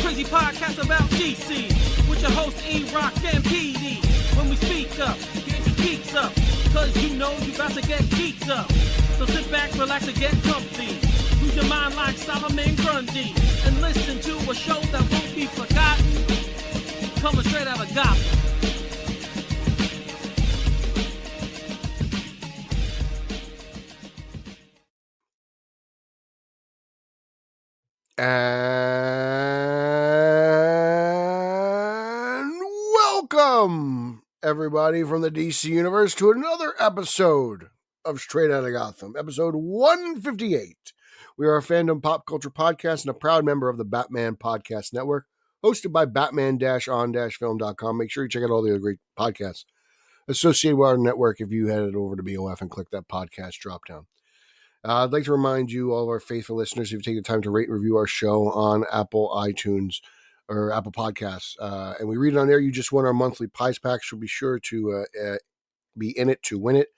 crazy podcast about DC with your hosts E-Rock and PD. When we speak up, get your geeks up, cause you know you about to get geeked up. So sit back, relax, and get comfy. Lose your mind like Solomon Grundy and listen to a show that won't be forgotten. Coming straight out of Gotham. And welcome, everybody, from the DC Universe to another episode of Straight Outta Gotham, episode 158. We are a fandom pop culture podcast and a proud member of the Batman Podcast Network, hosted by Batman-on-film.com. Make sure you check out all the other great podcasts associated with our network if you headed over to BOF and click that podcast drop down. I'd like to remind you, all of our faithful listeners, if you take the time to rate and review our show on Apple iTunes or Apple Podcasts, and we read it on there, you just won our monthly prize pack. So be sure to be in it to win it.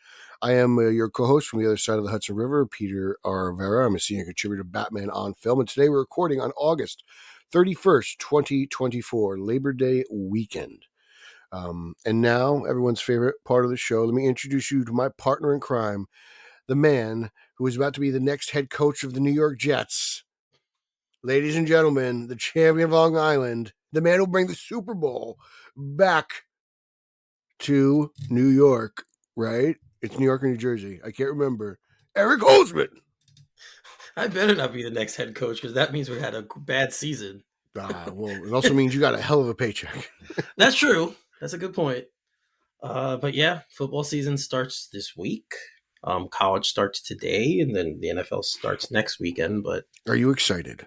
I am your co-host from the other side of the Hudson River, Peter R. Rivera. I'm a senior contributor to Batman on Film, and today we're recording on August 31st, 2024, Labor Day weekend. And now, everyone's favorite part of the show, let me introduce you to my partner in crime, the man who is about to be the next head coach of the New York Jets. Ladies and gentlemen, the champion of Long Island, the man who will bring the Super Bowl back to New York, right? It's New York or New Jersey. I can't remember. Eric Holzman. I better not be the next head coach because that means we had a bad season. Well, it also means you got a hell of a paycheck. That's true. That's a good point. But yeah, football season starts this week. College starts today, and then the NFL starts next weekend. But are you excited?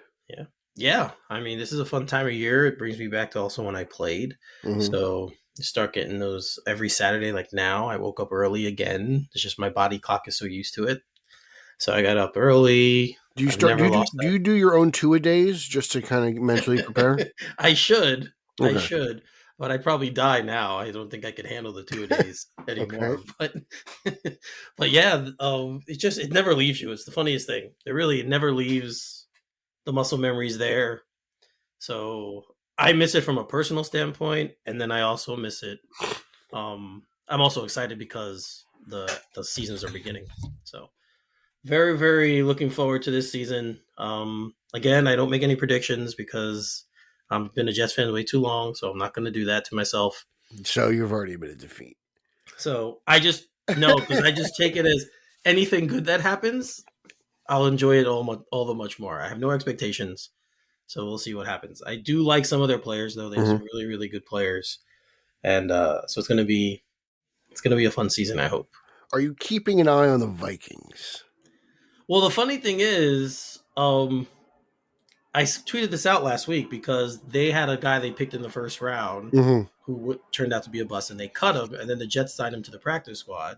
Yeah. I mean, this is a fun time of year. It brings me back to also when I played. Mm-hmm. So you start getting those every Saturday. Like now, I woke up early again. It's just my body clock is so used to it. So I got up early. Do you do your own two-a-days just to kind of mentally prepare? I should. Okay. I should. But I'd probably die now. I don't think I could handle the 2 days anymore. Okay. But yeah, it never leaves you. It's the funniest thing. It never leaves. The muscle memory's there. So I miss it from a personal standpoint, and then I also miss it. I'm also excited because the seasons are beginning. So very, very looking forward to this season. Again, I don't make any predictions because I've been a Jets fan way too long, so I'm not going to do that to myself. So you've already been a defeat. So I just because I just take it as anything good that happens, I'll enjoy it all the much more. I have no expectations, so we'll see what happens. I do like some of their players, though. There's some really, really good players, and so it's going to be a fun season, I hope. Are you keeping an eye on the Vikings? Well, the funny thing is, I tweeted this out last week because they had a guy they picked in the first round who turned out to be a bust, and they cut him, and then the Jets signed him to the practice squad.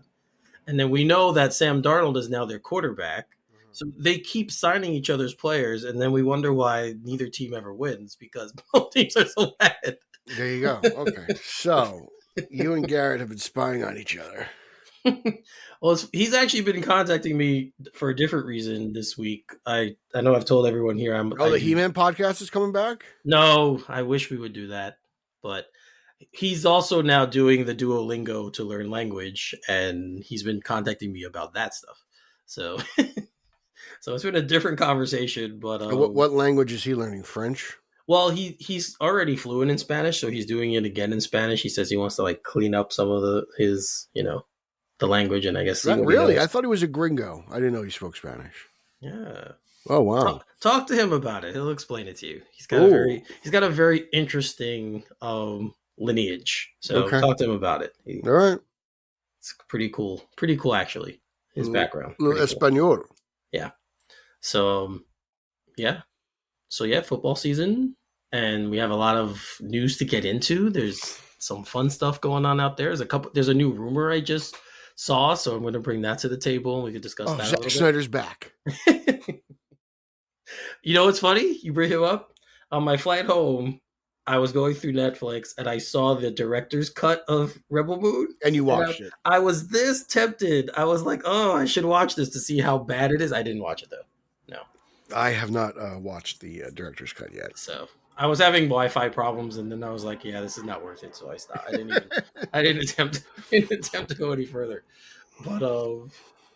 And then we know that Sam Darnold is now their quarterback. So they keep signing each other's players, and then we wonder why neither team ever wins because both teams are so bad. There you go. Okay. So you and Garrett have been spying on each other. Well, he's actually been contacting me for a different reason this week. I know I've told everyone here. The He-Man podcast is coming back? No, I wish we would do that. But he's also now doing the Duolingo to learn language, and he's been contacting me about that stuff. So... So it's been a different conversation, but what language is he learning? French? Well, he's already fluent in Spanish, so he's doing it again in Spanish. He says he wants to clean up some of his the language, and I guess really, I thought he was a gringo. I didn't know he spoke Spanish. Yeah. Oh wow. Talk to him about it. He'll explain it to you. He's got a very interesting lineage. So talk to him about it. All right. It's pretty cool. Pretty cool, actually. His background. Espanol. Cool. Yeah. So, football season, and we have a lot of news to get into. There's some fun stuff going on out there. There's a new rumor I just saw, so I'm going to bring that to the table, and we could discuss that. Zack Snyder's back. You know what's funny? You bring him up. On my flight home, I was going through Netflix, and I saw the director's cut of Rebel Moon. And you watched it. I was this tempted. I was like, oh, I should watch this to see how bad it is. I didn't watch it, though. No. I have not watched the director's cut yet. So I was having Wi-Fi problems, and then I was like, "Yeah, this is not worth it." So I stopped. I didn't attempt, didn't attempt to go any further. But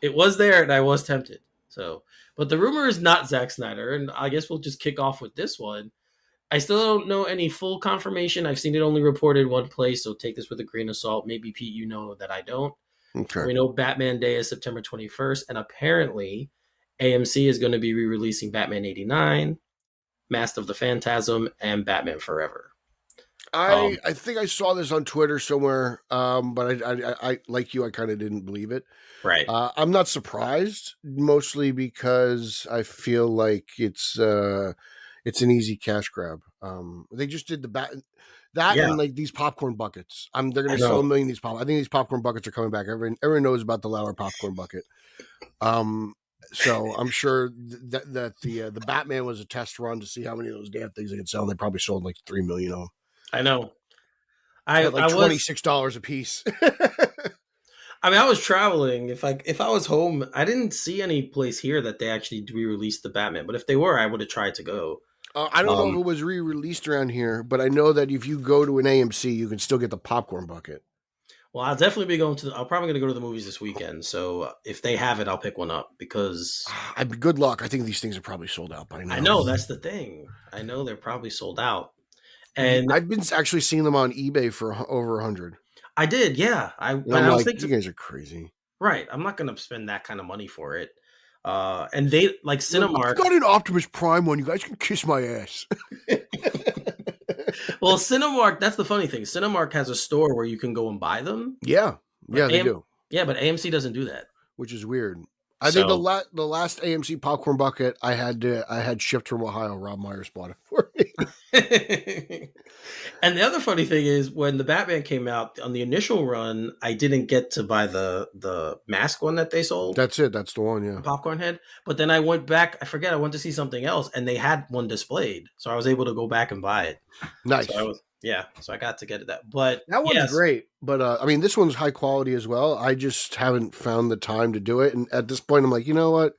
it was there, and I was tempted. So, but the rumor is not Zack Snyder, and I guess we'll just kick off with this one. I still don't know any full confirmation. I've seen it only reported one place, so take this with a grain of salt. Maybe Pete, you know that I don't. Okay. We know Batman Day is September 21st, and apparently AMC is going to be re-releasing Batman 89, Mask of the Phantasm, and Batman Forever. I think I saw this on Twitter somewhere, but I like you, I kind of didn't believe it. Right. I'm not surprised, mostly because I feel like it's an easy cash grab. They just did and like these popcorn buckets. They're going to sell 1 million of these I think these popcorn buckets are coming back. Everyone knows about the Lauer popcorn bucket. So I'm sure that the Batman was a test run to see how many of those damn things they could sell. And they probably sold like 3 million of them. I know. At like $26 a piece. I mean, I was traveling. If I was home, I didn't see any place here that they actually re-released the Batman. But if they were, I would have tried to go. I don't know if it was re-released around here, but I know that if you go to an AMC, you can still get the popcorn bucket. Well, I'll definitely be going I'm probably going to go to the movies this weekend. So if they have it, I'll pick one up because. Good luck. I think these things are probably sold out by now. I know that's the thing. I know they're probably sold out. And I've been actually seeing them on eBay for over 100. I did, yeah. I was thinking, you guys are crazy. Right. I'm not going to spend that kind of money for it. And they like Cinemark. I've got an Optimus Prime one. You guys can kiss my ass. Well, Cinemark, that's the funny thing. Cinemark has a store where you can go and buy them. Yeah. Yeah, they do. Yeah, but AMC doesn't do that. Which is weird. I think the last AMC popcorn bucket I had shipped from Ohio. Rob Myers bought it for me. And the other funny thing is when the Batman came out on the initial run, I didn't get to buy the mask one that they sold. That's it. That's the one. Yeah, the popcorn head. But then I went back. I went to see something else, and they had one displayed, so I was able to go back and buy it. Nice. So I got to get that. But that one's great. But I mean, this one's high quality as well. I just haven't found the time to do it. And at this point, I'm like, you know what?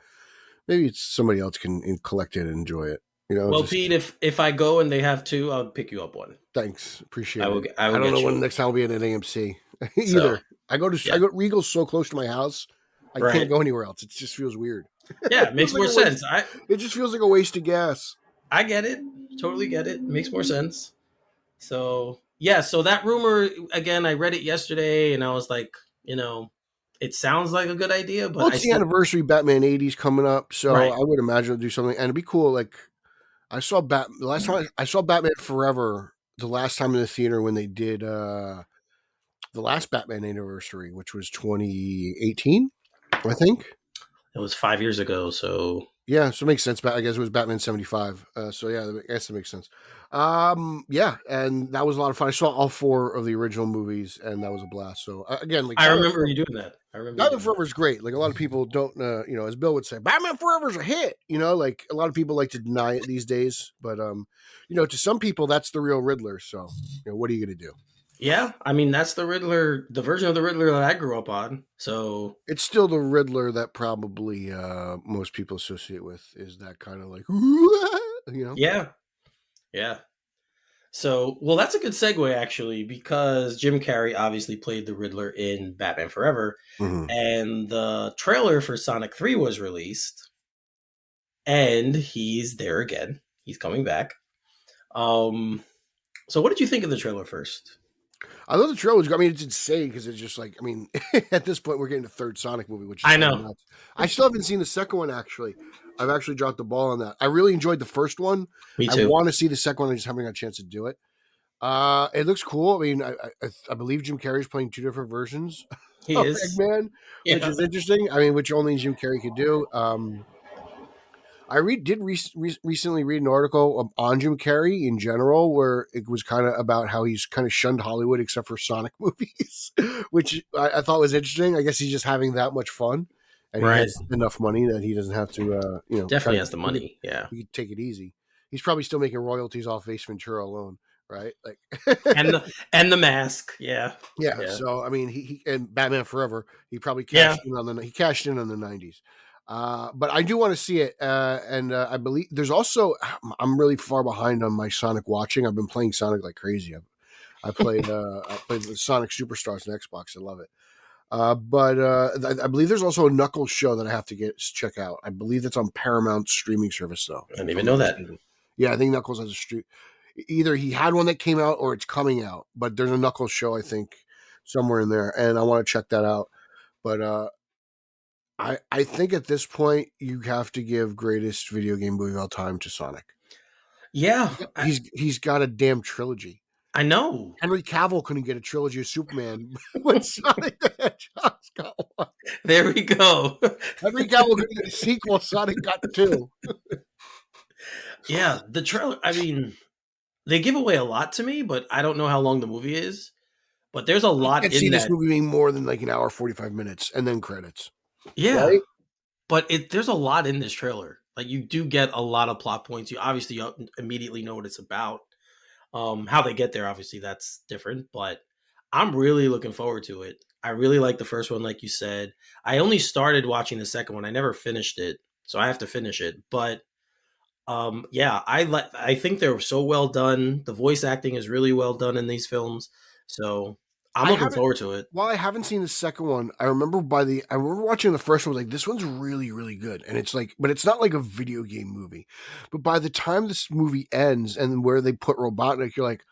Maybe somebody else can collect it and enjoy it. You know. Well, Pete, if I go and they have two, I'll pick you up one. Thanks, appreciate it. I don't know when the next time I'll be at an AMC either. I go Regal's so close to my house, I can't go anywhere else. It just feels weird. Yeah, it makes more sense. It just feels like a waste of gas. I get it. Totally get it. It makes more sense. So, yeah. So that rumor, again, I read it yesterday and I was like, it sounds like a good idea. But it's the anniversary Batman 80s coming up. So I would imagine it'll do something. And it'd be cool. Like, the last time I saw Batman Forever, the last time in the theater when they did the last Batman anniversary, which was 2018, I think. It was 5 years ago, so yeah, so it makes sense. I guess it was Batman 75. So yeah, I guess it makes sense. Yeah, and that was a lot of fun. I saw all 4 of the original movies, and that was a blast. So again, like I remember you doing that. Batman Forever is great. Like a lot of people don't, as Bill would say, Batman Forever is a hit. Like a lot of people like to deny it these days, but to some people that's the real Riddler. So what are you going to do? Yeah, I mean that's the Riddler, the version of the Riddler that I grew up on. So it's still the Riddler that probably most people associate with is that kind of like, Yeah. So, well, that's a good segue actually, because Jim Carrey obviously played the Riddler in Batman Forever, and the trailer for Sonic 3 was released, and he's there again. He's coming back. So what did you think of the trailer first? I thought the trailer was good. I mean, it's insane because it's just like, I mean, at this point, we're getting the 3rd Sonic movie, which is I know. Nuts. I still haven't seen the second one, actually. I've actually dropped the ball on that. I really enjoyed the first one. Me too. I want to see the second one. I just haven't got a chance to do it. It looks cool. I mean, I believe Jim Carrey's playing 2 different versions of Eggman, which is interesting. I mean, which only Jim Carrey could do. I recently read an article on Jim Carrey in general where it was kind of about how he's kind of shunned Hollywood except for Sonic movies, which I thought was interesting. I guess he's just having that much fun, and he has enough money that he doesn't have to, definitely has the money. Yeah, he can take it easy. He's probably still making royalties off Ace Ventura alone, right? Like, and the mask, yeah. So I mean, he and Batman Forever, he probably cashed in on the 90s. But I do want to see it, and I believe there's also. I'm really far behind on my Sonic watching. I've been playing Sonic like crazy. I played the Sonic Superstars on Xbox. I love it. But I believe there's also a Knuckles show that I have to check out. I believe it's on Paramount streaming service though. I didn't even know that. Yeah, I think Knuckles has a stream. Either he had one that came out or it's coming out. But there's a Knuckles show I think somewhere in there, and I want to check that out. But I think at this point you have to give greatest video game movie of all time to Sonic. Yeah, he's got a damn trilogy. I know. Henry Cavill couldn't get a trilogy of Superman when Sonic the Hedgehog's got one. There we go. Henry Cavill couldn't get a sequel. Sonic got two. Yeah, the trailer. I mean, they give away a lot to me, but I don't know how long the movie is. But there's a lot in that. I can see this movie being more than like an hour 45 minutes, and then credits. Yeah, right? But there's a lot in this trailer. Like you do get a lot of plot points. You obviously immediately know what it's about. How they get there, obviously, that's different. But I'm really looking forward to it. I really like the first one, like you said. I only started watching the second one. I never finished it, so I have to finish it. But yeah, I think they're so well done. The voice acting is really well done in these films. So I'm looking forward to it. While I haven't seen the second one, I remember watching the first one. I was like, this one's really, really good. And it's like, but it's not like a video game movie. But by the time this movie ends and where they put Robotnik, you're like,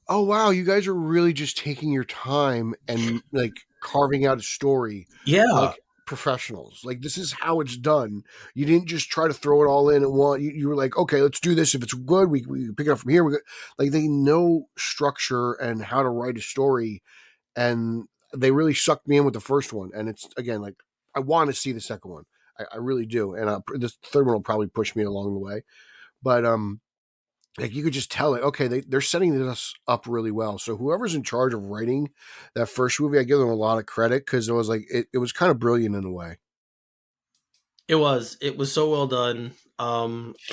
oh wow, you guys are really just taking your time and like carving out a story. Yeah. Like professionals. Like this is how it's done. You didn't just try to throw it all in at once. You were like, okay, let's do this. If it's good, we pick it up from here. Like they know structure and how to write a story, and they really sucked me in with the first one. And it's again like I want to see the second one. I really do. And this third one will probably push me along the way. But like you could just tell it. Okay, they're setting this up really well. So whoever's in charge of writing that first movie, I give them a lot of credit because it was like it was kind of brilliant in a way. It was so well done.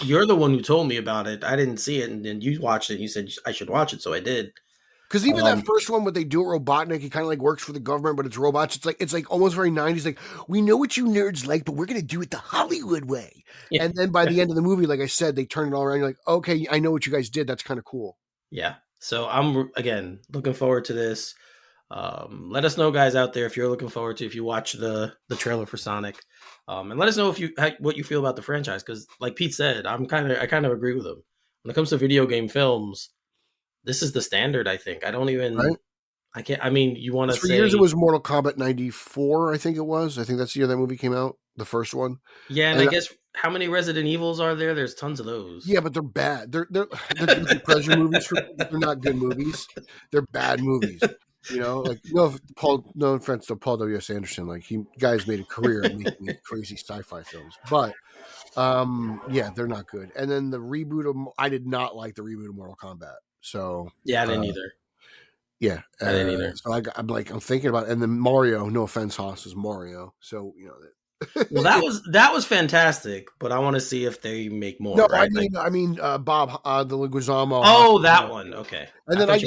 You're the one who told me about it. I didn't see it, and then you watched it. And you said I should watch it, so I did. Because even that first one, what they do at Robotnik, he kind of like works for the government, but it's robots. It's like almost very 90s. Like we know what you nerds like, but we're gonna do it the Hollywood way. Yeah. And then by the end of the movie, like I said, they turn it all around. You're like, okay, I know what you guys did. That's kind of cool. Yeah. So I'm again looking forward to this. Let us know, guys out there, if you're looking forward to if you watch the trailer for Sonic, and let us know what you feel about the franchise. Because like Pete said, I kind of agree with him when it comes to video game films. This is the standard, I think. I don't even. Right? I can't. I mean, you want to say for years it was Mortal Kombat '94. I think it was. I think that's the year that movie came out, the first one. Yeah, and I guess how many Resident Evils are there? There's tons of those. Yeah, but they're bad. They're pleasure movies. They're not good movies. They're bad movies. You know, like no offense to Paul W.S. Anderson. Like guy's made a career of making crazy sci-fi films, but yeah, they're not good. And then the reboot I did not like the reboot of Mortal Kombat. So yeah, I didn't either. Yeah, I didn't either. So I'm thinking about it. And then Mario. No offense, Haas is Mario. So you know well, that was fantastic, but I want to see if they make more. No, right? I mean, Bob, the Leguizamo. Oh, that one. Okay. And then I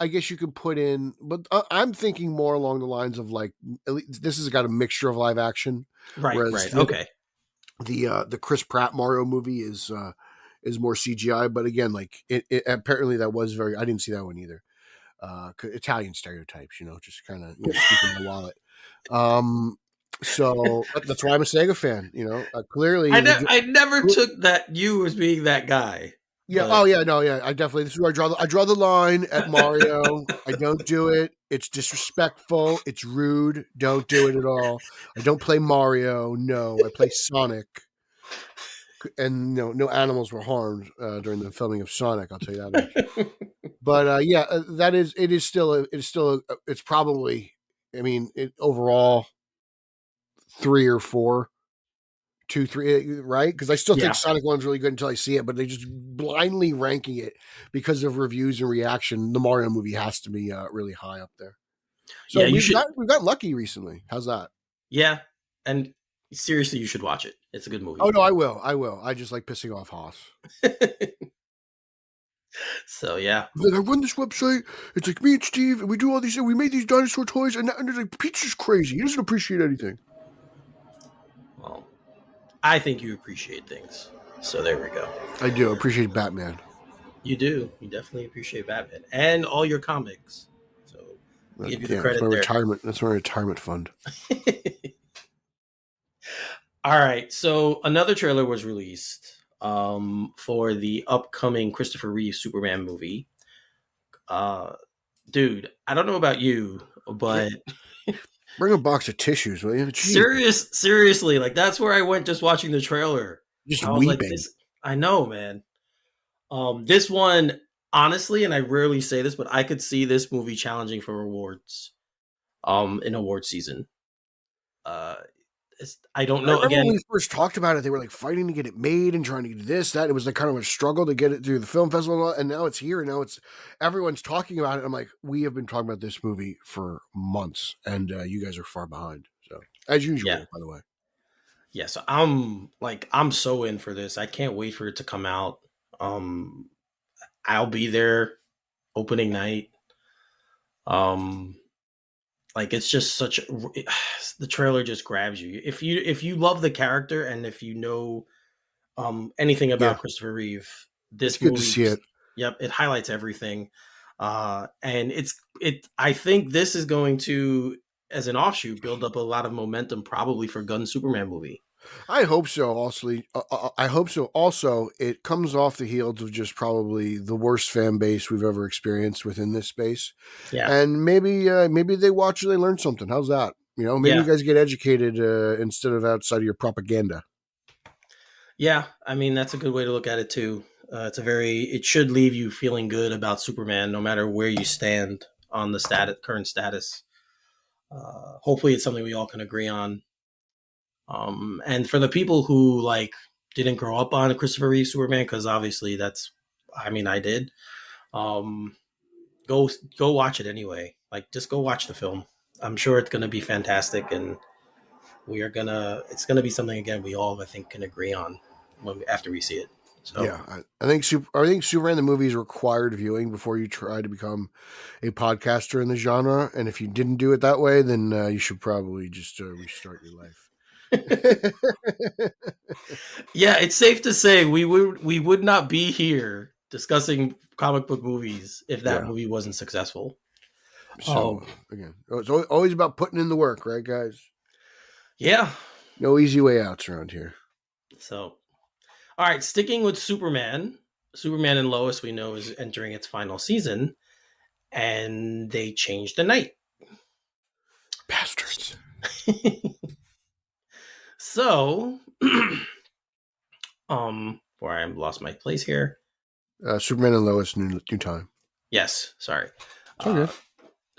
guess you could put in, but I'm thinking more along the lines of like this has got a mixture of live action, right? Right. Okay. The Chris Pratt Mario movie is more CGI, but again, like it apparently that was I didn't see that one either. Italian stereotypes, you know, just kind of keeping the wallet. So that's why I'm a Sega fan. You know, clearly I never took that you as being that guy. Yeah. But... Oh yeah. No. Yeah. I definitely. This is where I draw the line at Mario. I don't do it. It's disrespectful. It's rude. Don't do it at all. I don't play Mario. No, I play Sonic. And no animals were harmed during the filming of Sonic. I'll tell you that much. But yeah, it's probably. I mean, overall. 3 or 4, 2, 3, right? Because I still think Sonic 1's really good until I see it, but they just blindly ranking it because of reviews and reaction. The Mario movie has to be really high up there. So yeah, we've got lucky recently. How's that? Yeah, and seriously, you should watch it. It's a good movie. Oh no, I will. I just like pissing off Haas. So yeah, I run this website. It's like me and Steve, and we do all these. We made these dinosaur toys, and it's like Pete's just crazy. He doesn't appreciate anything. I think you appreciate things. So there we go. I do appreciate Batman. You do. You definitely appreciate Batman and all your comics. So I'll give you the credit there. That's my retirement fund. All right. So another trailer was released for the upcoming Christopher Reeve Superman movie. Dude, I don't know about you, but bring a box of tissues, will you? Seriously, like that's where I went just watching the trailer. Just I was weeping. Like, I know, man. This one, honestly, and I rarely say this, but I could see this movie challenging for awards in award season. I don't know. Again, when we first talked about it, they were like fighting to get it made and trying to get this, that. It was like kind of a struggle to get it through the film festival, and now it's here, and now everyone's talking about it. I'm like, we have been talking about this movie for months, and you guys are far behind. So, as usual, by the way. Yeah, so I'm so in for this. I can't wait for it to come out. I'll be there opening night. Like it's just the trailer just grabs you. If you love the character and if you know anything about Christopher Reeve, this movie, good to see it. Yep, it highlights everything. And I think this is going to, as an offshoot, build up a lot of momentum probably for Gunn's Superman movie. I hope so. Also, it comes off the heels of just probably the worst fan base we've ever experienced within this space. Yeah, and maybe they watch and they learn something. How's that? Maybe you guys get educated instead of outside of your propaganda. Yeah, I mean that's a good way to look at it too. It should leave you feeling good about Superman, no matter where you stand on the current status. Hopefully, it's something we all can agree on. And for the people who didn't grow up on Christopher Reeve Superman, because obviously I did. Go watch it anyway. Just go watch the film. I'm sure it's gonna be fantastic, and it's gonna be something again we all I think can agree on after we see it. So yeah, I think Superman the movie is required viewing before you try to become a podcaster in the genre. And if you didn't do it that way, then you should probably just restart your life. Yeah, it's safe to say we would not be here discussing comic book movies if that movie wasn't successful. So again, it's always about putting in the work, right, guys? Yeah. No easy way outs around here. So, all right, sticking with Superman and Lois, we know is entering its final season, and they changed the night. Bastards. So, where I lost my place here. Superman and Lois, new time. Yes, sorry. Okay.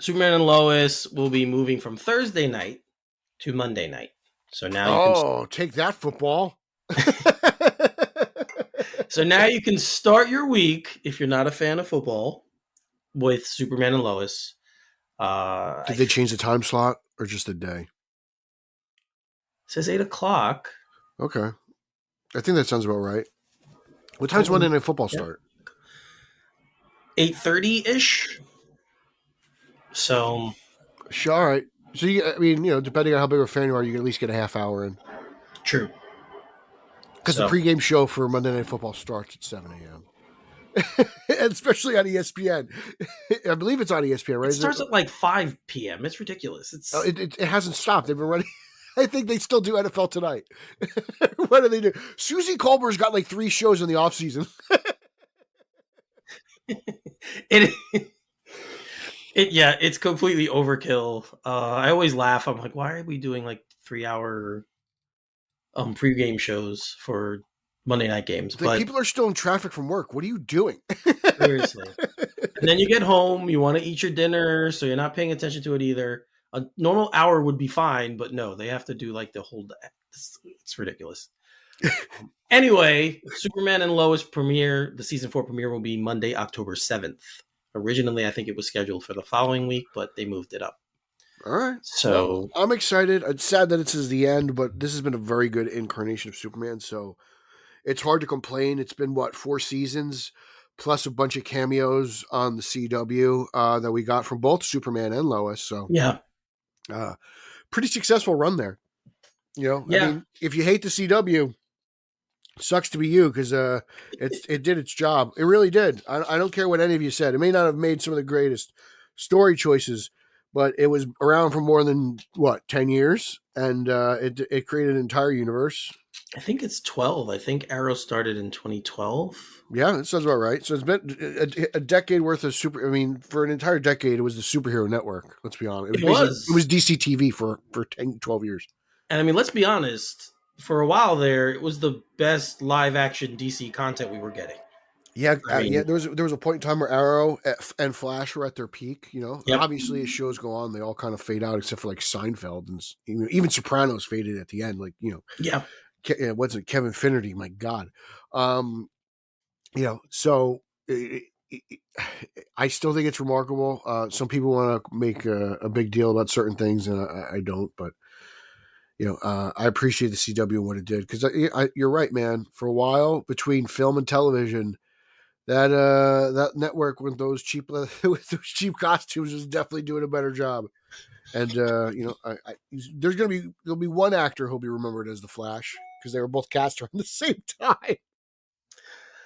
Superman and Lois will be moving from Thursday night to Monday night. So now take that, football. So now you can start your week, if you're not a fan of football, with Superman and Lois. Did they change the time slot or just the day? It says 8:00. Okay. I think that sounds about right. What time's Monday Night Football start? 8:30-ish. So. Sure, all right. So, depending on how big of a fan you are, you can at least get a half hour in. True. Because the pregame show for Monday Night Football starts at 7 a.m. Especially on ESPN. I believe it's on ESPN, right? It starts at 5 p.m. It's ridiculous. It hasn't stopped. They've been running. I think they still do NFL Tonight. What do they do? Susie Colbert's got 3 shows in the offseason. It's completely overkill. I always laugh. I'm like, why are we doing 3-hour pregame shows for Monday night games? But people are still in traffic from work. What are you doing? Seriously. And then you get home, you want to eat your dinner, so you're not paying attention to it either. A normal hour would be fine, but no, they have to do the whole day. It's ridiculous. Anyway, Superman and Lois premiere, the season 4 premiere will be Monday, October 7th. Originally, I think it was scheduled for the following week, but they moved it up. All right. So I'm excited. It's sad that this is the end, but this has been a very good incarnation of Superman. So it's hard to complain. It's been 4 seasons plus a bunch of cameos on the CW that we got from both Superman and Lois. So yeah, pretty successful run there. I mean, if you hate the CW, Sucks to be you because it did its job. It really did. I don't care what any of you said. It may not have made some of the greatest story choices, but it was around for more than 10 years, and it created an entire universe. I think it's 12. I think Arrow started in 2012. Yeah, that sounds about right. So it's been a decade worth of super. I mean, for an entire decade, it was the superhero network. Let's be honest. It was DC TV for 10, 12 years. And I mean, let's be honest. For a while there, it was the best live action DC content we were getting. Yeah, yeah. There was a point in time where Arrow and Flash were at their peak. You know, obviously as shows go on, they all kind of fade out, except for like Seinfeld and even Sopranos faded at the end. Like what's it, Kevin Finnerty? My God, So I still think it's remarkable. Some people want to make a big deal about certain things, and I don't. But I appreciate the CW and what it did because you're right, man. For a while, between film and television, that network with those cheap costumes is definitely doing a better job. And there'll be one actor who'll be remembered as the Flash because they were both cast around the same time.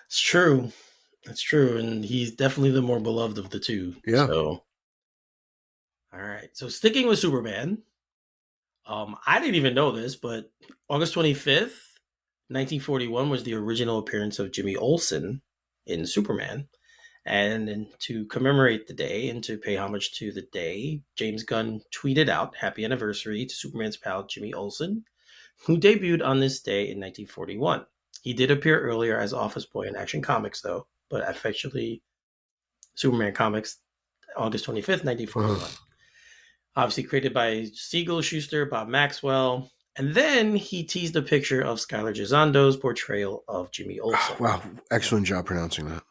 It's true. That's true, and he's definitely the more beloved of the two. Yeah. So, all right. So sticking with Superman, I didn't even know this, but August 25th, 1941 was the original appearance of Jimmy Olsen in Superman. And to commemorate the day and to pay homage to the day, James Gunn tweeted out, "Happy anniversary to Superman's pal Jimmy Olsen, who debuted on this day in 1941. He did appear earlier as Office Boy in Action Comics, though, but officially Superman Comics, August 25th, 1941. Obviously created by Siegel, Schuster, Bob Maxwell." And then he teased a picture of Skylar Gisando's portrayal of Jimmy Olsen. Wow, excellent job pronouncing that.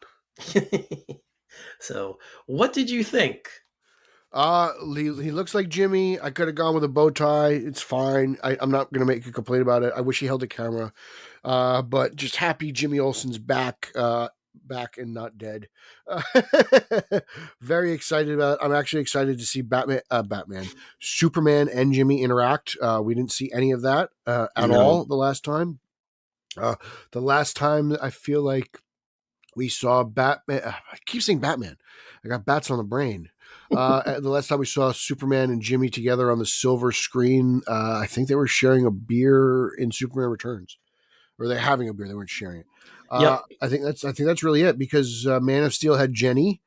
So, what did you think? He looks like Jimmy. I could have gone with a bow tie. It's fine. I'm not going to make a complaint about it. I wish he held a camera. But just happy Jimmy Olsen's back and not dead. Very excited about it. I'm actually excited to see Superman and Jimmy interact. We didn't see any of that at all the last time. The last time I feel like we saw Batman. I keep saying Batman. I got bats on the brain. The last time we saw Superman and Jimmy together on the silver screen, I think they were sharing a beer in Superman Returns, or they're having a beer. They weren't sharing it. I think that's really it because Man of Steel had Jenny,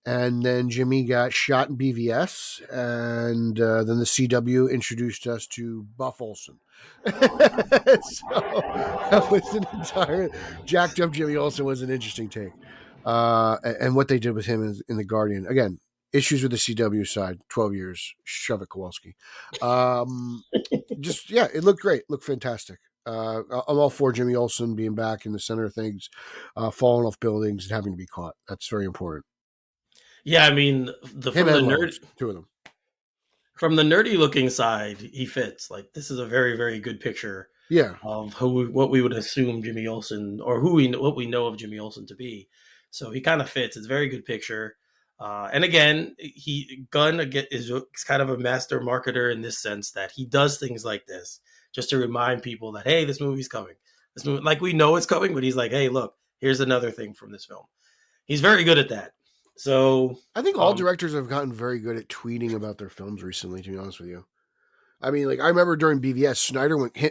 and then Jimmy got shot in BVS, and then the CW introduced us to Buff Olsen. So that was an entire jacked up Jimmy Olsen was an interesting take. And what they did with him in The Guardian. Again, issues with the CW side, 12 years, shove it, Kowalski. It looked great, looked fantastic. I'm all for Jimmy Olsen being back in the center of things, falling off buildings and having to be caught. That's very important. Yeah, I mean, two of them. From the nerdy looking side, he fits. Like, this is a very, very good picture. Yeah. Of what we would assume Jimmy Olsen, or what we know of Jimmy Olsen to be. So he kind of fits. It's a very good picture. And again, Gunn is kind of a master marketer in this sense that he does things like this just to remind people that, hey, this movie's coming. This movie, like, we know it's coming, but he's like, hey, look, here's another thing from this film. He's very good at that. So I think all directors have gotten very good at tweeting about their films recently, to be honest with you. I mean, like, I remember during BVS,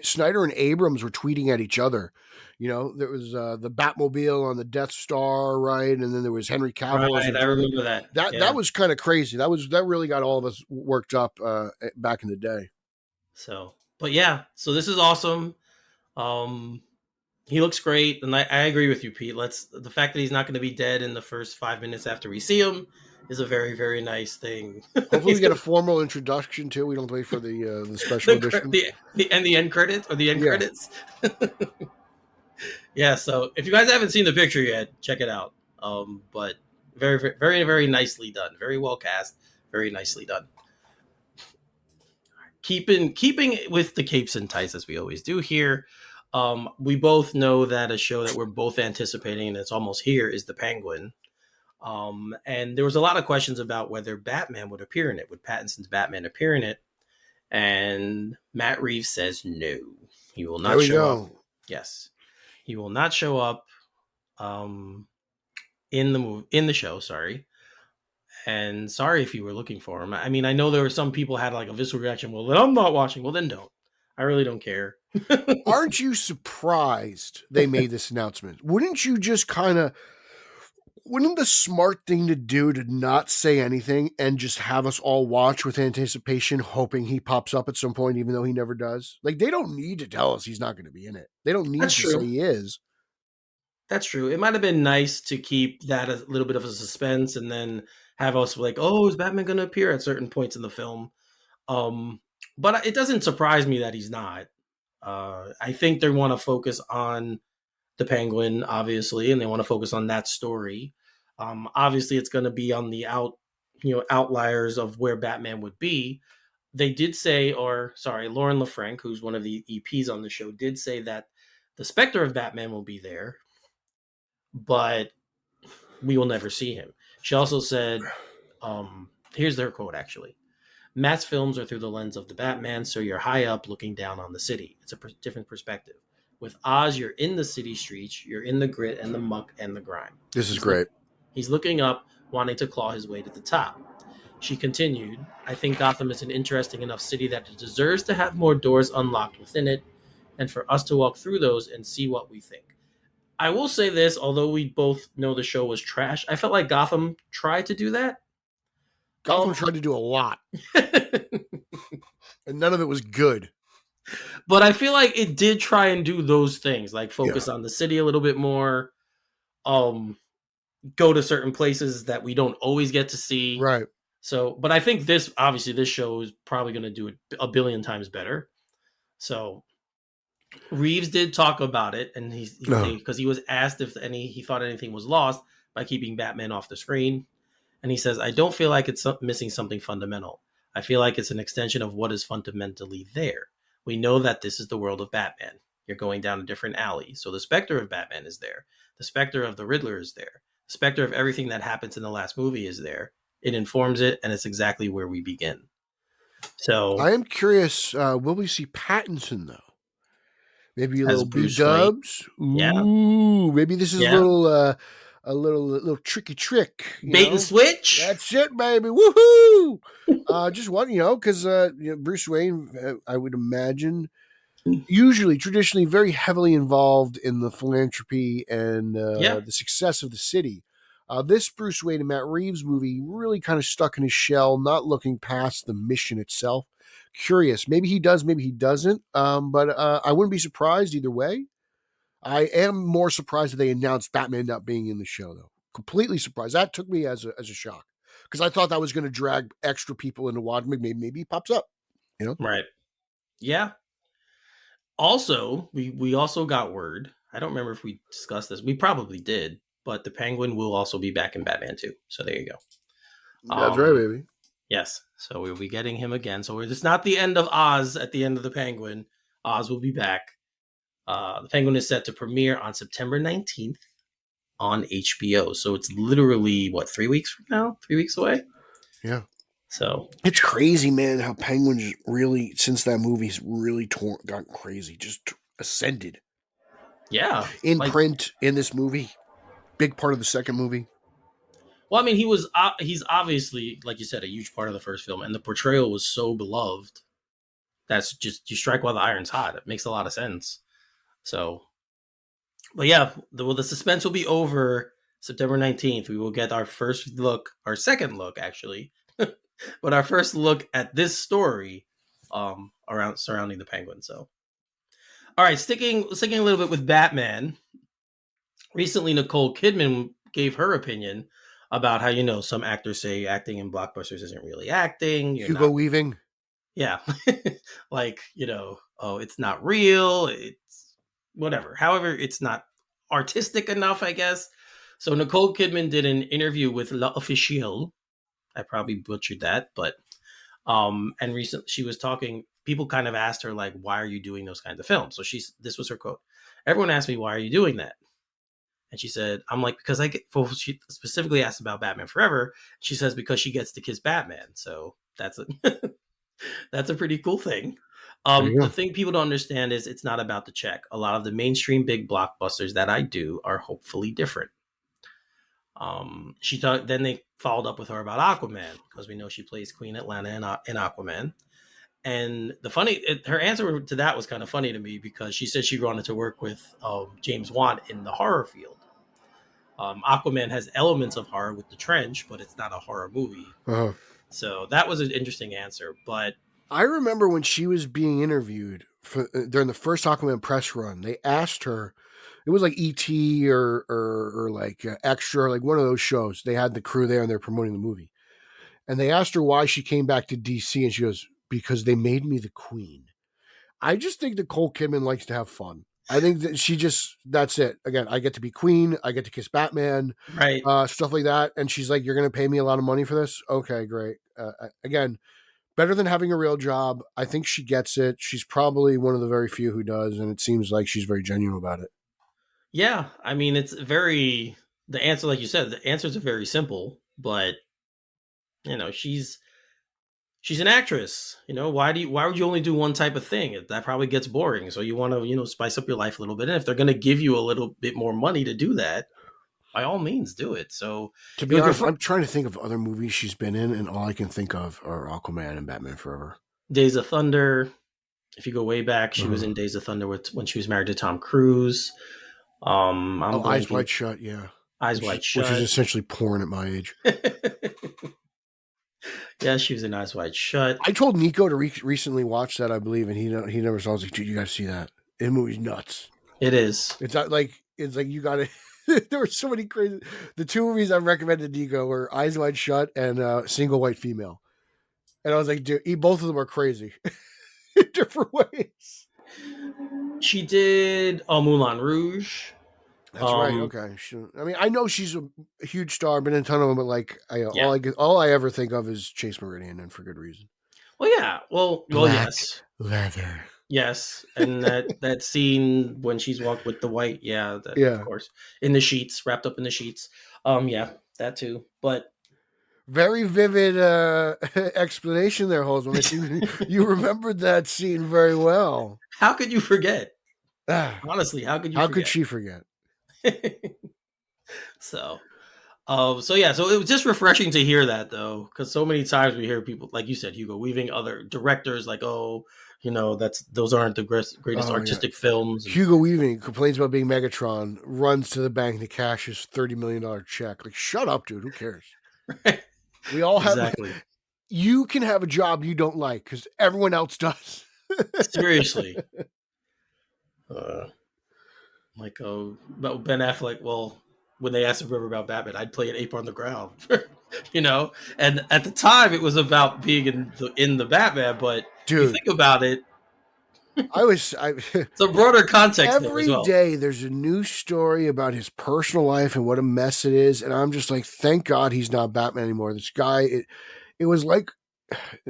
Snyder and Abrams were tweeting at each other. You know, there was the Batmobile on the Death Star, right? And then there was Henry Cavill. Right, I remember that. That was kind of crazy. That really got all of us worked up back in the day. So, but yeah, so this is awesome. He looks great, and I agree with you, Pete. The fact that he's not going to be dead in the first 5 minutes after we see him is a very, very nice thing. Hopefully we get a formal introduction too. We don't wait for the special edition. The end credits or the end credits. Yeah, so if you guys haven't seen the picture yet, check it out. But very, very, very, very nicely done. Very well cast. Very nicely done. Keeping with the capes and tights as we always do here. We both know that a show that we're both anticipating, and it's almost here, is The Penguin. And there was a lot of questions about whether Batman would appear in it. Would Pattinson's Batman appear in it? And Matt Reeves says no. He will not show up. Yes. He will not show up in the show. Sorry, and sorry if you were looking for him. I mean, I know there were some people had like a visceral reaction. Well, then I'm not watching. Well, then don't. I really don't care. Aren't you surprised they made this announcement? Wouldn't you just kind of? Wouldn't the smart thing to do to not say anything and just have us all watch with anticipation, hoping he pops up at some point, even though he never does? Like, they don't need to tell us he's not going to be in it. They don't need That's to true. say he is. That's true. It might have been nice to keep that a little bit of a suspense and then have us like, oh, is Batman going to appear at certain points in the film? But it doesn't surprise me that he's not. I think they want to focus on the Penguin, obviously, and they want to focus on that story. Obviously, it's going to be on the outliers of where Batman would be. They did say, Lauren LaFranc, who's one of the EPs on the show, did say that the Spectre of Batman will be there, but we will never see him. She also said, here's their quote, actually. Matt's films are through the lens of the Batman, so you're high up looking down on the city. It's a different perspective. With Oz, you're in the city streets, you're in the grit and the muck and the grime. This is great. He's looking up, wanting to claw his way to the top. She continued, I think Gotham is an interesting enough city that it deserves to have more doors unlocked within it, and for us to walk through those and see what we think. I will say this, although we both know the show was trash, I felt like Gotham tried to do that. Gotham tried to do a lot. And none of it was good. But I feel like it did try and do those things, like focus on the city a little bit more, go to certain places that we don't always get to see. Right. So, but I think this show is probably going to do it a billion times better. So Reeves did talk about it, and because he was asked if he thought anything was lost by keeping Batman off the screen. And he says, I don't feel like it's missing something fundamental. I feel like it's an extension of what is fundamentally there. We know that this is the world of Batman. You're going down a different alley. So the Spectre of Batman is there. The Spectre of the Riddler is there. The Spectre of everything that happens in the last movie is there. It informs it, and it's exactly where we begin. So I am curious, will we see Pattinson, though? Maybe a little B-dubs? Ooh, yeah. Maybe this is a little tricky trick. Bait and switch. That's it, baby. Woohoo! Just one, because Bruce Wayne, I would imagine, traditionally very heavily involved in the philanthropy and the success of the city. This Bruce Wayne and Matt Reeves movie really kind of stuck in his shell, not looking past the mission itself. Curious. Maybe he does, maybe he doesn't. But I wouldn't be surprised either way. I am more surprised that they announced Batman not being in the show, though. Completely surprised. That took me as a shock, because I thought that was going to drag extra people into watching. Maybe he pops up, Right. Yeah. Also, we also got word. I don't remember if we discussed this. We probably did, but the Penguin will also be back in Batman 2. So there you go. That's right, baby. Yes. So we'll be getting him again. So it's not the end of Oz at the end of the Penguin. Oz will be back. The Penguin is set to premiere on September 19th on HBO. So it's literally, 3 weeks from now? 3 weeks away? Yeah. So it's crazy, man, how Penguin's really, since that movie's really gotten crazy, just ascended. Yeah. In print, in this movie, big part of the second movie. Well, I mean, he's obviously, like you said, a huge part of the first film, and the portrayal was so beloved. That's just, you strike while the iron's hot. It makes a lot of sense. So, but yeah, the suspense will be over September 19th. We will get our second look, actually, but our first look at this story surrounding the Penguin. So, all right, sticking a little bit with Batman. Recently, Nicole Kidman gave her opinion about how, some actors say acting in blockbusters isn't really acting. Hugo Weaving. Yeah. It's not real. It's whatever. However, it's not artistic enough, I guess. So Nicole Kidman did an interview with L'Officiel. I probably butchered that, but and recently she was talking. People kind of asked her, like, why are you doing those kinds of films? So this was her quote. Everyone asked me, why are you doing that? And she said, I'm like, because she specifically asked about Batman Forever. She says, because she gets to kiss Batman. So that's a pretty cool thing. There you The go. thing people don't understand is it's not about the check. A lot of the mainstream big blockbusters that I do are hopefully different. She thought then they followed up with her about Aquaman because we know she plays Queen Atlanta in Aquaman. And her answer to that was kind of funny to me because she said she wanted to work with James Wan in the horror field. Aquaman has elements of horror with the trench, but it's not a horror movie. Uh-huh. So that was an interesting answer. But I remember when she was being interviewed during the first Aquaman press run, they asked her, it was like ET or like Extra, like one of those shows. They had the crew there and they're promoting the movie. And they asked her why she came back to DC, and she goes, because they made me the queen. I just think Nicole Kidman likes to have fun. I think that that's it. Again, I get to be queen. I get to kiss Batman, right. Stuff like that. And she's like, you're going to pay me a lot of money for this? Okay, great. Again, better than having a real job. I think she gets it. She's probably one of the very few who does. And it seems like she's very genuine about it. Yeah. I mean, the answer, like you said, the answers are very simple, but she's an actress. Why would you only do one type of thing? That probably gets boring. So you want to, spice up your life a little bit. And if they're going to give you a little bit more money to do that, by all means do it. So to be honest, I'm trying to think of other movies she's been in, and all I can think of are Aquaman and Batman Forever. Days of Thunder. If you go way back, she was in Days of Thunder when she was married to Tom Cruise. Eyes Wide Shut, yeah. Eyes Wide Shut. Which is essentially porn at my age. Yeah, she was in Eyes Wide Shut. I told Nico to recently watch that, I believe, and he never saw it. I was like, dude, you got to see that. The movie's nuts. It is. It's like you got to. There were so many crazy. The two movies I recommended Nico were Eyes Wide Shut and Single White Female. And I was like, dude, both of them are crazy in different ways. She did Moulin Rouge. That's right. Okay. I know she's a huge star, been in a ton of them, but like, all I ever think of is Chase Meridian, and for good reason. Well, yeah. Well, yes. Leather. Yes, and that scene when she's walked with the white, of course, in the sheets, wrapped up in the sheets. Yeah, that too. But very vivid explanation there, Holzman. You remembered that scene very well. How could you forget? Honestly, how could you? How could she forget? So it was just refreshing to hear that, though, because so many times we hear people, like you said, Hugo, weaving other directors like, those aren't the greatest artistic films. Hugo Weaving complains about being Megatron, runs to the bank to cash his $30 million check. Like, shut up, dude. Who cares? Right. We all have. Exactly. You can have a job you don't like because everyone else does. Seriously. About Ben Affleck. Well, when they asked him about Batman, I'd play an ape on the ground. And at the time it was about being in the Batman, but dude, you think about it, it's a broader context. Every day there's a new story about his personal life and what a mess it is, and I'm just like, thank God he's not Batman anymore. This guy, it was like,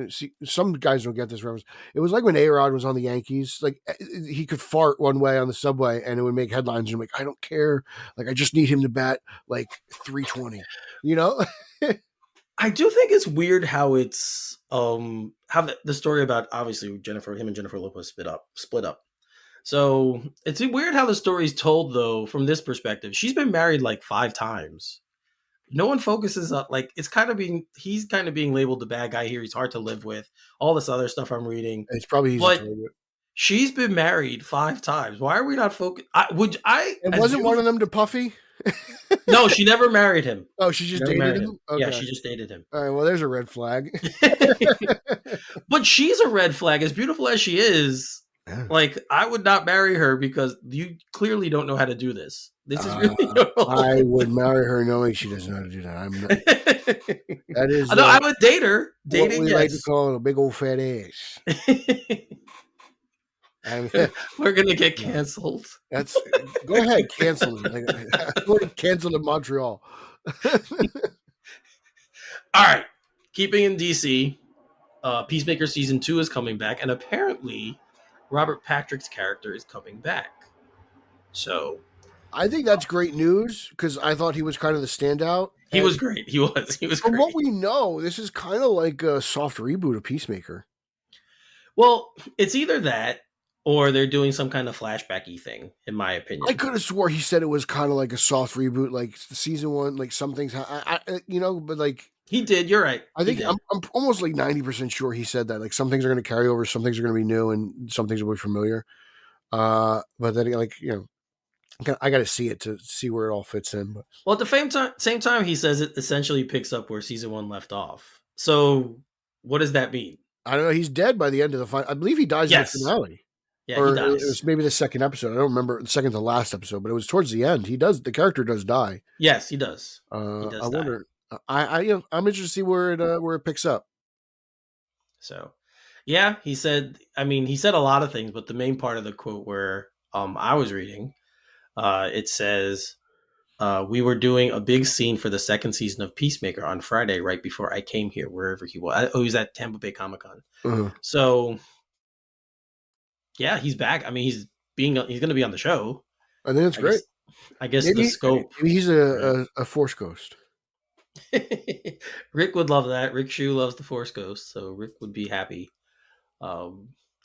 see, some guys don't get this reference. It was like when A-Rod was on the Yankees. Like, he could fart one way on the subway and it would make headlines. And I'm like, I don't care. Like, I just need him to bat like 320. I do think it's weird how it's how the story about, obviously, him and Jennifer Lopez split up. So it's weird how the story's told, though, from this perspective. She's been married like 5 times. No one focuses on, like, he's kind of being labeled the bad guy here. He's hard to live with. All this other stuff I'm reading. It's probably easy to live with. She's been married 5 times. Why are we not focused? It wasn't one of them to Puffy? No, she never married him. Oh, she just dated him? Okay. Yeah, she just dated him. All right, well, there's a red flag. But she's a red flag. As beautiful as she is, like, I would not marry her because you clearly don't know how to do this. This is really I would marry her knowing she doesn't know how to do that. I'm not. That is. I would date her. Dating, what we like to call a big old fat ass. We're gonna get canceled. Go ahead, cancel it. I'm going to cancel in Montreal. All right, keeping in DC, Peacemaker season 2 is coming back, and apparently, Robert Patrick's character is coming back. So, I think that's great news because I thought he was kind of the standout. He was great. He was. From what we know, this is kind of like a soft reboot of Peacemaker. Well, it's either that or they're doing some kind of flashbacky thing, in my opinion. I could have swore he said it was kind of like a soft reboot, like season 1, like some things, but like he did. You're right. I think I'm almost like 90% sure he said that. Like some things are going to carry over, some things are going to be new, and some things will be familiar. But then, like I got to see it to see where it all fits in. But. Well, at the same time, he says it essentially picks up where season 1 left off. So, what does that mean? I don't know. He's dead by the end of the final. I believe he dies in the finale. Yeah, or he dies. It was maybe the second episode. I don't remember the second to last episode, but it was towards the end. The character does die. Yes, he does. I wonder. I'm interested to see where it picks up. So, yeah, he said. I mean, he said a lot of things, but the main part of the quote where I was reading, it says, "We were doing a big scene for the second season of Peacemaker on Friday, right before I came here, wherever he was. He was at Tampa Bay Comic-Con. Uh-huh. So, yeah, he's back. I mean, he's going to be on the show. I think that's great. I guess maybe, the scope. Maybe he's a Force ghost. Rick would love that. Rick Shu loves the Force ghost, so Rick would be happy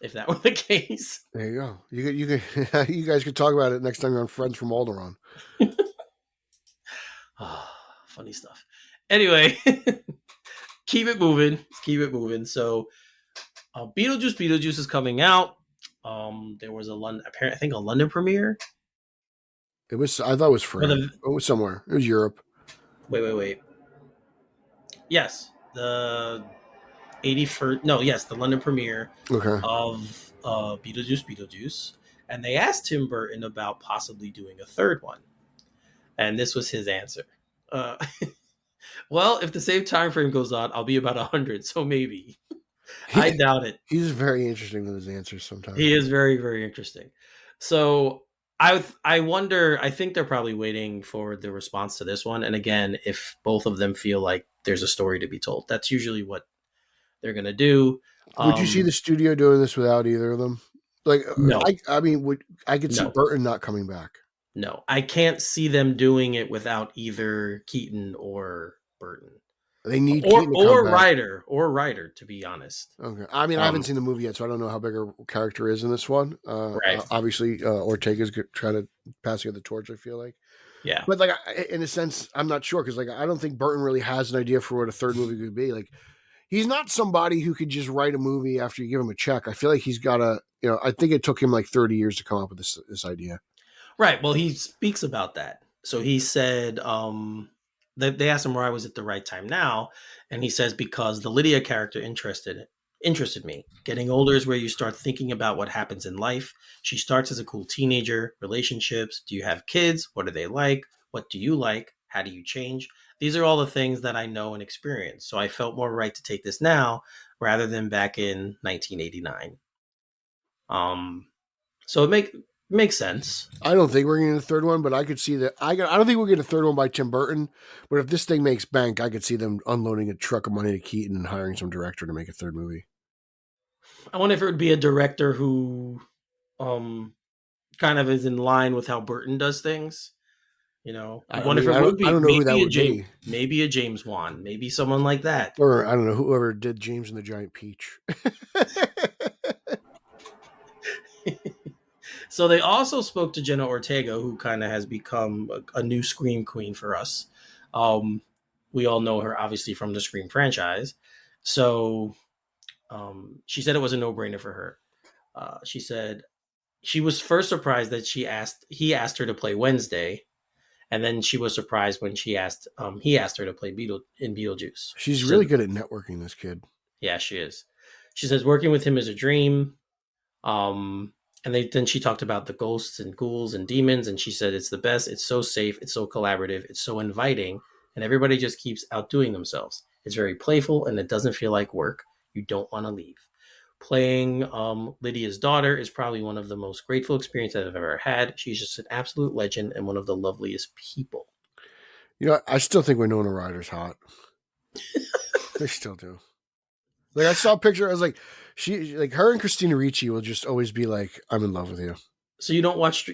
if that were the case. There you go. You guys could talk about it next time you're on Friends from Alderaan. Funny stuff. Anyway, keep it moving. So, Beetlejuice is coming out. There was a London premiere. I thought it was France. It was somewhere. It was Europe. Wait. Yes, the 81st. No, yes, the London premiere of Beetlejuice, and they asked Tim Burton about possibly doing a third one, and this was his answer. Well, if the same time frame goes on, I'll be about 100, so maybe. I doubt it. He's very interesting with his answers sometimes. He is very, very interesting. So I wonder, I think they're probably waiting for the response to this one. And again, if both of them feel like there's a story to be told, that's usually what they're going to do. Would you see the studio doing this without either of them? Like, no. I could see Burton not coming back. No, I can't see them doing it without either Keaton or Burton. They need or Ryder, to be honest. Okay, I mean, I haven't seen the movie yet, so I don't know how big a character is in this one. Right. Obviously, Ortega's trying to pass the torch. I feel like, yeah. But like, in a sense, I'm not sure because like I don't think Burton really has an idea for what a third movie could be. Like, he's not somebody who could just write a movie after you give him a check. I feel like he's got a, I think it took him like 30 years to come up with this idea. Right. Well, he speaks about that. So he said, they asked him why was it the right time now, and he says because the Lydia character interested me. Getting older is where you start thinking about what happens in life. She starts as a cool teenager. Relationships. Do you have kids? What are they like? What do you like? How do you change? These are all the things that I know and experience. So I felt more right to take this now rather than back in 1989. So it makes sense. I don't think we're going to get a third one, but I could see that. I don't think we'll get a third one by Tim Burton. But if this thing makes bank, I could see them unloading a truck of money to Keaton and hiring some director to make a third movie. I wonder if it would be a director who kind of is in line with how Burton does things. I wonder if it would be. I don't know who that would be. Maybe a James Wan. Maybe someone like that. Or I don't know, whoever did James and the Giant Peach. So they also spoke to Jenna Ortega, who kind of has become a new Scream queen for us. We all know her, obviously, from the Scream franchise. So she said it was a no-brainer for her. She said she was first surprised that he asked her to play Wednesday, and then she was surprised when he asked her to play in Beetlejuice. She's really good at networking, this kid. Yeah, she is. She says working with him is a dream. And then she talked about the ghosts and ghouls and demons, and she said it's the best. It's so safe. It's so collaborative. It's so inviting, and everybody just keeps outdoing themselves. It's very playful, and it doesn't feel like work. You don't want to leave. Playing Lydia's daughter is probably one of the most grateful experiences I've ever had. She's just an absolute legend and one of the loveliest people. I still think Winona Ryder's hot. I still do. Like I saw a picture, I was like, her and Christina Ricci will just always be like, I'm in love with you. So you don't watch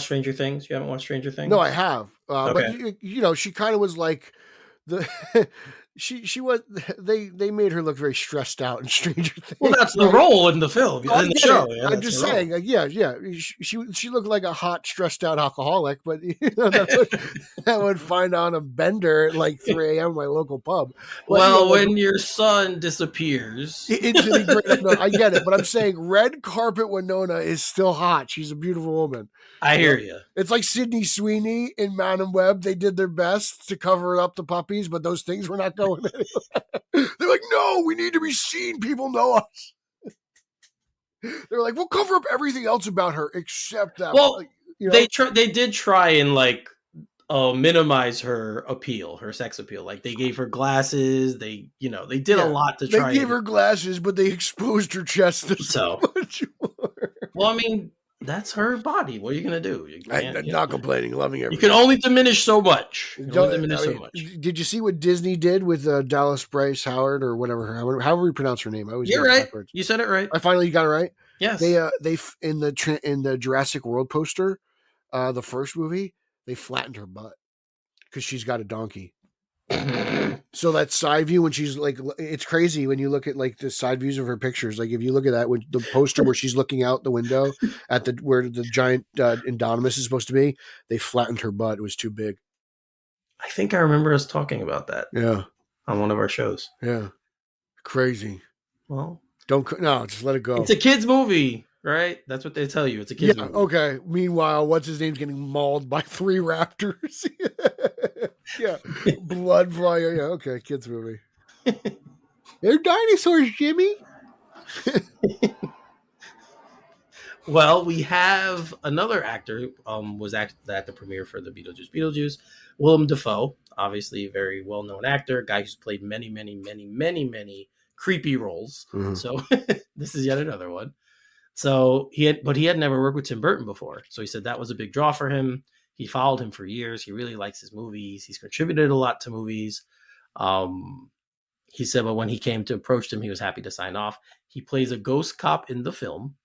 Stranger Things? You haven't watched Stranger Things? No, I have. Okay. But she kind of was like the she was they made her look very stressed out in Stranger Things. Well, that's the role in the film, Oh, in the show. it. Yeah, I'm just saying, yeah. She looked like a hot, stressed out alcoholic, but that would find on a bender at like 3 a.m. at my local pub. But, well, when your son disappears, instantly great. No, I get it, but I'm saying red carpet Winona is still hot. She's a beautiful woman. I hear you. It's like Sydney Sweeney in Madam Web. They did their best to cover up the puppies, but those things were not going anywhere. They're like, no, we need to be seen. People know us. They're like, we'll cover up everything else about her except that. Well, like, you know? they did try and like minimize her appeal, her sex appeal. Like they gave her glasses. They did a lot to try. They gave her glasses, but they exposed her chest so much more. Well, I mean, that's her body. What are you gonna do? I'm not complaining, loving everything. You can only diminish so much. Did you see what Disney did with Dallas Bryce Howard or whatever? However you pronounce her name, I always You're right. Backwards. You said it right. I finally got it right. Yes. They in the Jurassic World poster, the first movie, they flattened her butt because she's got a donkey. So that side view when she's like, it's crazy when you look at like the side views of her pictures. Like if you look at that, when the poster where she's looking out the window at where the giant Indominus is supposed to be, they flattened her butt. It was too big. I think I remember us talking about that. Yeah, on one of our shows. Yeah, crazy. Well, just let it go. It's a kids movie, right? That's what they tell you. It's a kids movie. Okay. Meanwhile, what's his name's getting mauled by 3 raptors. Yeah, blood flying. Yeah, okay, kids movie. They're dinosaurs, Jimmy. Well, we have another actor was at the premiere for the Beetlejuice. Willem Dafoe, obviously a very well-known actor, guy who's played many creepy roles. Mm-hmm. So this is yet another one. So he had never worked with Tim Burton before. So he said that was a big draw for him. He followed him for years. He really likes his movies. He's contributed a lot to movies. He said, but when he came to approach him, he was happy to sign off. He plays a ghost cop in the film.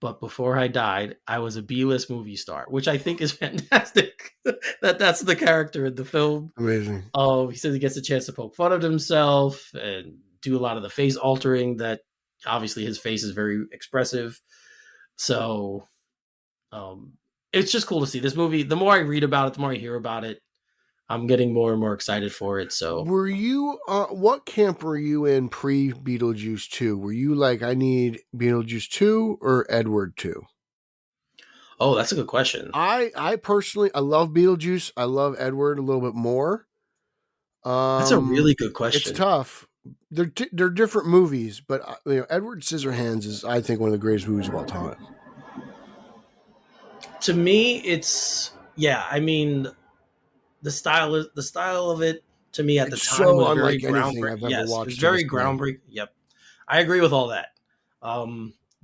But before I died, I was a B-list movie star, which I think is fantastic. That's the character in the film. Amazing. He says he gets a chance to poke fun at himself and do a lot of the face altering that obviously his face is very expressive. So it's just cool to see this movie. The more I read about it, the more I hear about it, I'm getting more and more excited for it. So were you, what camp were you in pre-Beetlejuice 2? Were you like, I need Beetlejuice 2 or Edward 2? Oh, that's a good question. I personally, I love Beetlejuice. I love Edward a little bit more. That's a really good question. It's tough. They're different movies, but Edward Scissorhands is, I think, one of the greatest movies of all time. To me, it's I mean, the style of it to me at the time so was very groundbreaking. Yes, it was very groundbreaking. Yep, I agree with all that.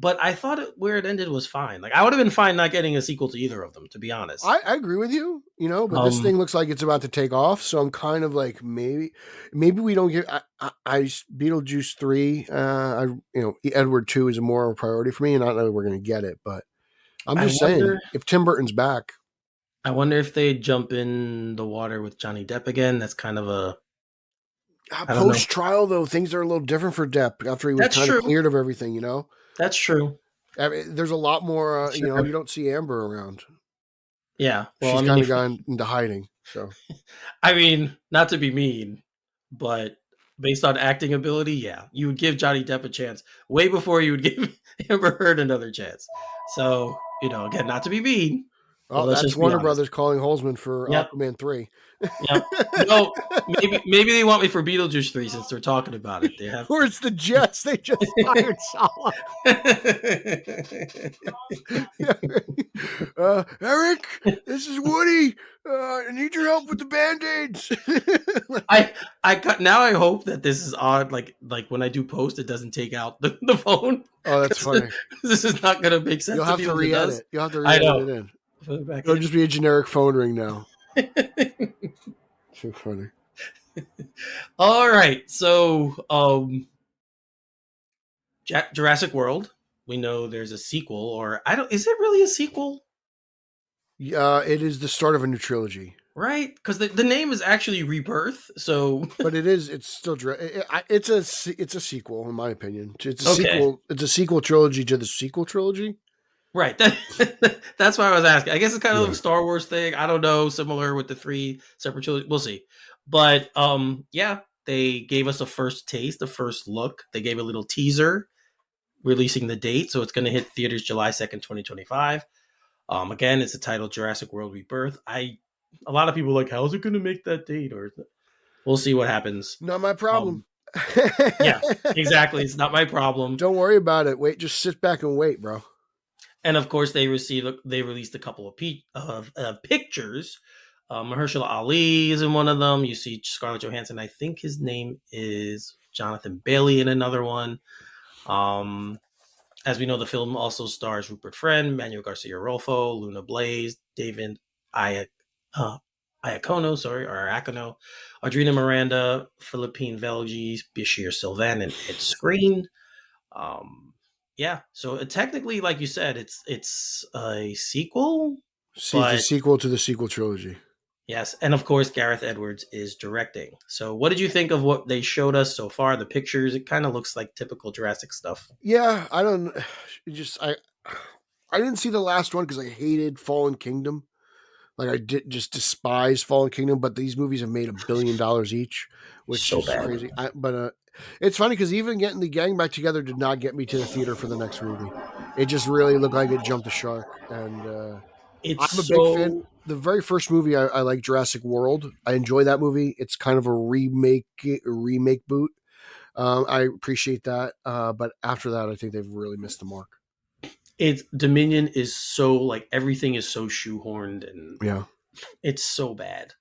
But I thought where it ended was fine. Like I would have been fine not getting a sequel to either of them, to be honest. I agree with you, but this thing looks like it's about to take off. So I'm kind of like, maybe we don't get, Beetlejuice 3, Edward 2 is more of a priority for me. And I don't know if we're going to get it, but I'm just saying if Tim Burton's back. I wonder if they jump in the water with Johnny Depp again. That's kind of a post-trial though. Things are a little different for Depp after he was kind of cleared of everything, That's true. I mean, there's a lot more, you don't see Amber around. Yeah. Well, she's kind of gone into hiding. So, I mean, not to be mean, but based on acting ability, you would give Johnny Depp a chance way before you would give Amber Heard another chance. So, again, not to be mean. Oh, that's Warner Brothers calling Holzman for Aquaman 3. Yep. No, maybe they want me for Beetlejuice 3 since they're talking about it. They have, or it's the Jets. They just hired Salah. Eric, this is Woody. I need your help with the Band-Aids. Now I hope that this is odd. Like when I do post, it doesn't take out the phone. Oh, that's funny. This is not going to make sense. You'll have to re-edit. You'll have to re-edit it in. It'll just be a generic phone ring now. So funny. All right. So, Jurassic World. We know there's a sequel, or is it really a sequel? It is the start of a new trilogy. Right? Because the name is actually Rebirth. So But it's still it's a sequel in my opinion. It's a okay, sequel. It's a sequel trilogy to the sequel trilogy. right. That's why I was asking. I guess it's kind of Yeah. a Star Wars thing. I don't know. Similar with the 3 separate trilogies. We'll see. But yeah, they gave us a first taste, a first look. They gave a little teaser, releasing the date. So it's going to hit theaters July 2nd, 2025. Again, it's the title Jurassic World Rebirth. A lot of people are like, how's it going to make that date? Or we'll see what happens. Not my problem. Yeah, exactly. It's not my problem. Don't worry about it. Wait, just sit back and wait, bro. And of course, they released a couple of pictures. Mahershala Ali is in one of them. You see Scarlett Johansson. I think his name is Jonathan Bailey in another one. As we know, the film also stars Rupert Friend, Manuel Garcia Rolfo, Luna Blaze, David Iacono, Iacono, Audrina Miranda, Philippine Velges, Bashir Sylvan, and Ed Screen. Yeah, so technically, like you said, it's a sequel. See, the sequel to the sequel trilogy. Yes, and of course, Gareth Edwards is directing. So, what did you think of what they showed us so far? The pictures, it kind of looks like typical Jurassic stuff. Yeah, I don't. I didn't see the last one because I hated Fallen Kingdom. Like I did just despise Fallen Kingdom, but these movies have made $1 billion each, which So is bad. crazy. But it's funny because even getting the gang back together did not get me to the theater for the next movie. It just really looked like it jumped the shark, and It's I'm a big fan. so The very first movie I like, Jurassic World. I enjoy that movie. It's kind of a remake boot. I appreciate that, but after that, I think they've really missed the mark. it's Dominion is so like everything is so shoehorned and Yeah, it's so bad.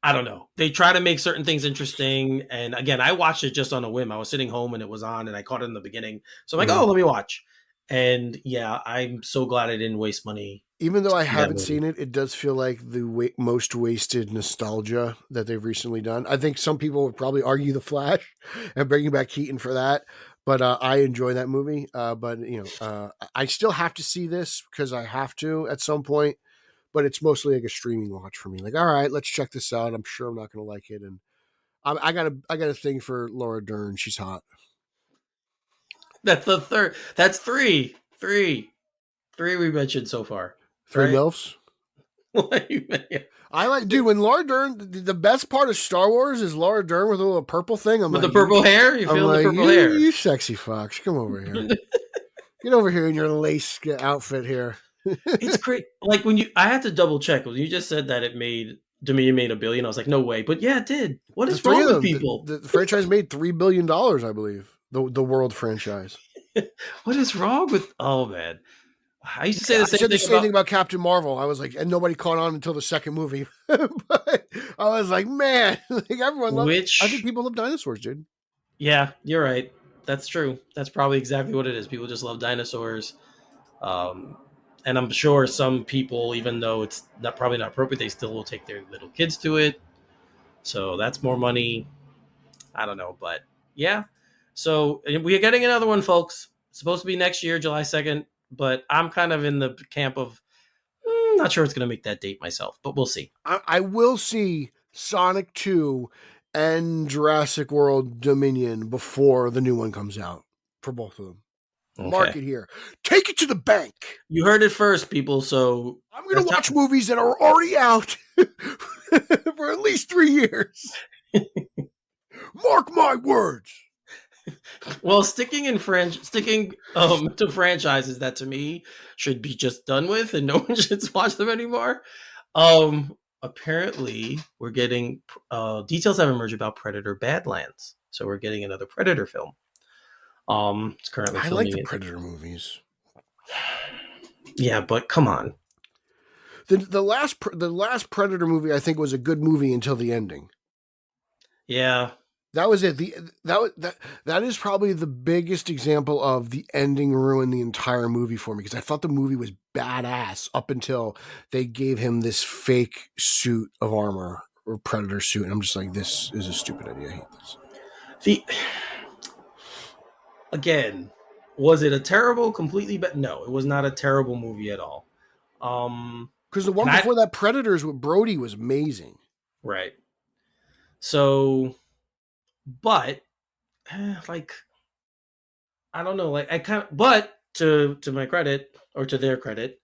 I don't know. They try to make certain things interesting, and again, I watched it just on a whim. I was sitting home and it was on, and I caught it in the beginning. So I'm like, oh, let me watch. And yeah, I'm so glad I didn't waste money. Even though I haven't seen it, it does feel like the most wasted nostalgia that they've recently done. I think some people would probably argue The Flash and bringing back Keaton for that, but I enjoy that movie. But I still have to see this because I have to at some point. But it's mostly like a streaming watch for me. Like, all right, let's check this out. I'm sure I'm not going to like it, and I got a thing for Laura Dern. She's hot. That's the third. That's three we mentioned so far. Three Right? MILFs. Yeah. I like, dude, when Laura Dern, the best part of Star Wars is Laura Dern with a little purple thing. With the purple hair? You feel the purple hair? You sexy fox. Come over here. Get over here in your lace outfit here. It's great. Like I had to double check when you just said that Dominion made $1 billion. I was like, no way. But yeah, it did. What is wrong with people? The franchise made $3 billion, I believe. The world franchise. What is wrong with? Oh man, I used to say the same thing about Captain Marvel. I was like, and nobody caught on until the second movie. But I was like, man, like everyone loved. I think people love dinosaurs, dude. Yeah, you're right. That's true. That's probably exactly what it is. People just love dinosaurs. And I'm sure some people, even though it's probably not appropriate, they still will take their little kids to it. So that's more money. I don't know, but yeah. So we are getting another one, folks. It's supposed to be next year, July 2nd. But I'm kind of in the camp of not sure it's going to make that date myself, but we'll see. I will see Sonic 2 and Jurassic World Dominion before the new one comes out for both of them. Okay. Mark it here. Take it to the bank. You heard it first, people. So I'm going to watch movies that are already out for at least 3 years. Mark my words. Well, sticking to franchises that to me should be just done with and no one should watch them anymore. Apparently we're getting details have emerged about Predator Badlands. So we're getting another Predator film. It's currently filming. I like the Predator movies. Yeah, but come on. The last Predator movie I think was a good movie until the ending. Yeah. That was it. That is probably the biggest example of the ending ruined the entire movie for me because I thought the movie was badass up until they gave him this fake suit of armor or Predator suit, and I'm just like, this is a stupid idea. I hate this. Was it a terrible, completely? No, it was not a terrible movie at all. Because the one before that, Predators with Brody, was amazing. Right. So, but like, I don't know. Like, but to my credit, or to their credit,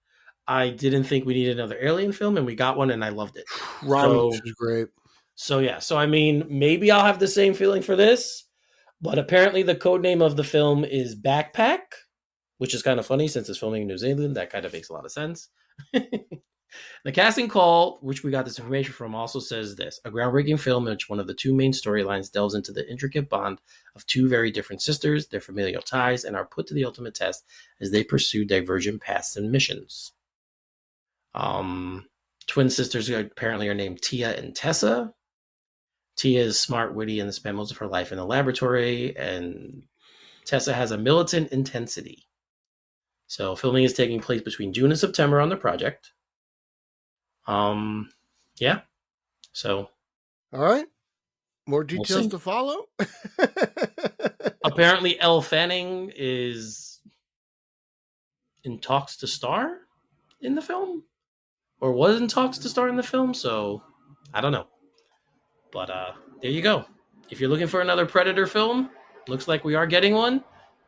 I didn't think we needed another Alien film, and we got one, and I loved it. Romulus is great. So yeah. So I mean, maybe I'll have the same feeling for this, but apparently the code name of the film is Backpack, which is kind of funny since it's filming in New Zealand. That kind of makes a lot of sense. The casting call, which we got this information from, also says this: a groundbreaking film in which one of the two main storylines delves into the intricate bond of two very different sisters, their familial ties, and are put to the ultimate test as they pursue divergent paths and missions. Twin sisters apparently are named Tia and Tessa. Tia is smart, witty, and spent most of her life in the laboratory, and Tessa has a militant intensity. So filming is taking place between June and September on the project. Yeah. So. All right. More details to follow. Apparently, Elle Fanning is in talks to star in the film, or was in talks to star in the film. So I don't know. But there you go. If you're looking for another Predator film, looks like we are getting one.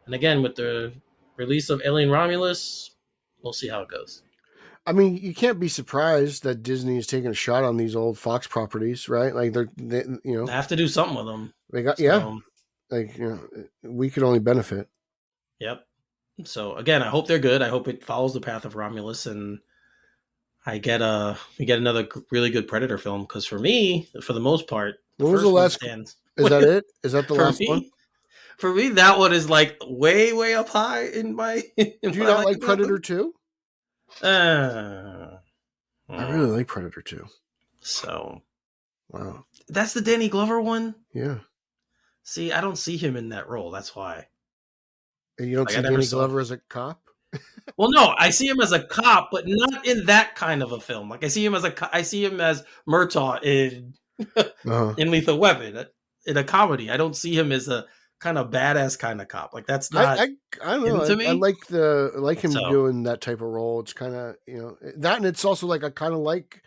And again, with the release of Alien Romulus, we'll see how it goes. I mean, you can't be surprised that Disney is taking a shot on these old Fox properties, right? Like they have to do something with them. They got we could only benefit. Yep. So again, I hope they're good. I hope it follows the path of Romulus, and we get another really good Predator film. Because for me, for the most part, what was the last? Is that it? Is that the last one? For me, that one is like way, way up high in my. Do you not like Predator 2? I really like Predator 2. So, wow, that's the Danny Glover one. Yeah. See, I don't see him in that role. That's why. And you don't see Danny Glover as a cop? Well, no, I see him as a cop, but not in that kind of a film. Like I see him as Murtaugh in in Lethal Weapon, in a comedy. I don't see him as a kind of badass kind of cop. Like that's not. I don't know. To me. I like him doing that type of role. It's kind of that, and it's also like I kind of like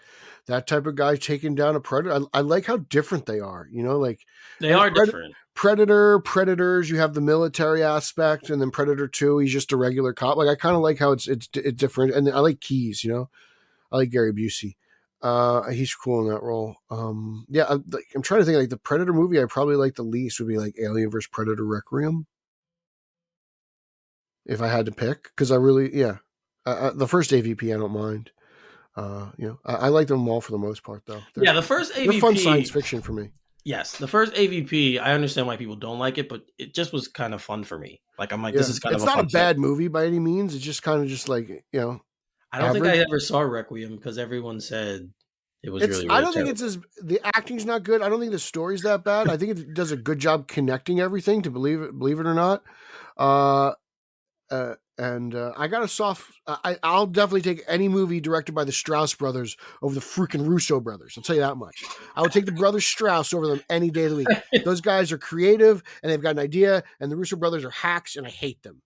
that type of guy taking down a predator. I like how different they are. Like they are different. Predators. You have the military aspect, and then Predator 2. He's just a regular cop. Like I kind of like how it's different, and I like Keyes. I like Gary Busey. He's cool in that role. I'm trying to think, like the Predator movie I probably like the least would be like Alien vs. Predator Requiem. If I had to pick, because I really, the first AVP I don't mind. I like them all for the most part though. The first AVP. They're fun science fiction for me. Yes, the first AVP, I understand why people don't like it, but it just was kind of fun for me. Like I'm like, this is kind of a fun. It's not a bad movie by any means. It's just kind of just like I don't think I ever saw Requiem because everyone said it was really I don't think the acting's not good. I don't think the story's that bad. I think it does a good job connecting everything to believe it or not. I got a soft. I'll definitely take any movie directed by the Strauss brothers over the freaking Russo brothers. I'll tell you that much. I would take the brothers Strauss over them any day of the week. Those guys are creative and they've got an idea. And the Russo brothers are hacks, and I hate them.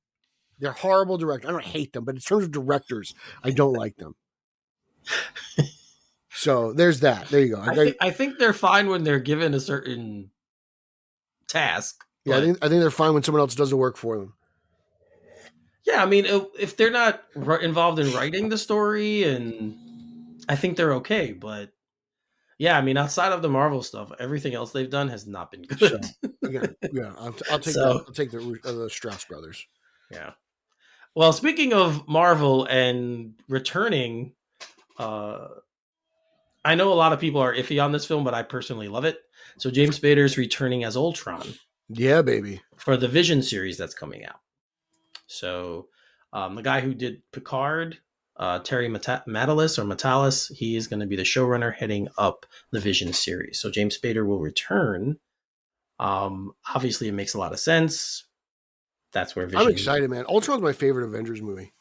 They're horrible directors. I don't hate them, but in terms of directors, I don't like them. So there's that. There you go. I think they're fine when they're given a certain task. Yeah, I think they're fine when someone else does the work for them. Yeah, I mean, if they're not involved in writing the story, and I think they're okay. But yeah, I mean, outside of the Marvel stuff, everything else they've done has not been good. I'll take that. I'll take the Strauss brothers. Yeah. Well, speaking of Marvel and returning, I know a lot of people are iffy on this film, but I personally love it. So James Spader's returning as Ultron. Yeah, baby. For the Vision series that's coming out. So the guy who did Picard, Terry Matalis, he is going to be the showrunner heading up the Vision series. So James Spader will return. Obviously, it makes a lot of sense. That's where Vision. I'm excited, man. Ultron's my favorite Avengers movie.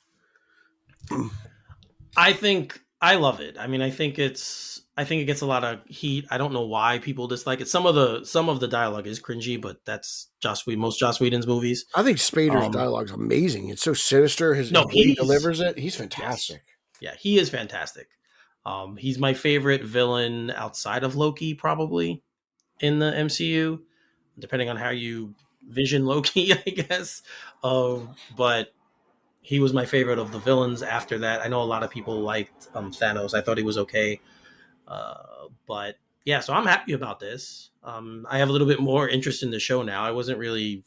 I love it. I mean, I think it gets a lot of heat. I don't know why people dislike it. Some of the dialogue is cringy, but that's most Joss Whedon's movies. I think Spader's dialogue is amazing. It's so sinister. He delivers it. He's fantastic. Yes. Yeah, he is fantastic. He's my favorite villain outside of Loki, probably in the MCU, depending on how you vision Loki, I guess. But he was my favorite of the villains. After that, I know a lot of people liked Thanos. I thought he was okay, but yeah. So I'm happy about this. I have a little bit more interest in the show now. I wasn't really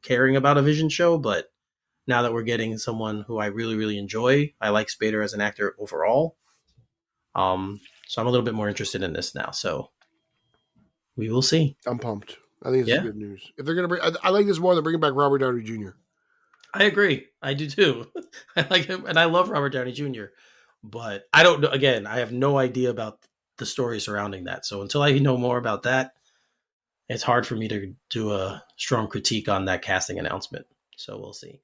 caring about a Vision show, but now that we're getting someone who I really, really enjoy, I like Spader as an actor overall. So I'm a little bit more interested in this now. So we will see. I'm pumped. I think it's Yeah, good news. If they're gonna bring, I like this more than bringing back Robert Downey Jr. I agree. I do too. I like him, and I love Robert Downey Jr. But I don't know. Again, I have no idea about the story surrounding that. So until I know more about that, it's hard for me to do a strong critique on that casting announcement. So we'll see.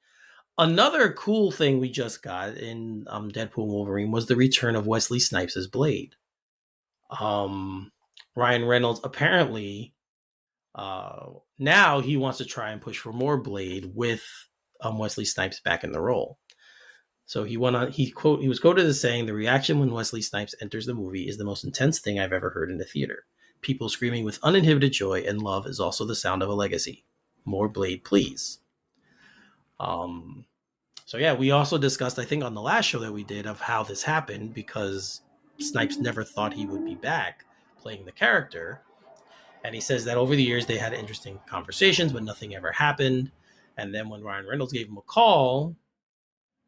Another cool thing we just got in Deadpool and Wolverine was the return of Wesley Snipes as Blade. Ryan Reynolds apparently now he wants to try and push for more Blade with Wesley Snipes back in the role. So he went on. He was quoted as saying, "The reaction when Wesley Snipes enters the movie is the most intense thing I've ever heard in a theater. People screaming with uninhibited joy and love is also the sound of a legacy. More Blade, please." So yeah, we also discussed, I think, on the last show that we did of how this happened because Snipes never thought he would be back playing the character. And he says that over the years they had interesting conversations, but nothing ever happened. And then when Ryan Reynolds gave him a call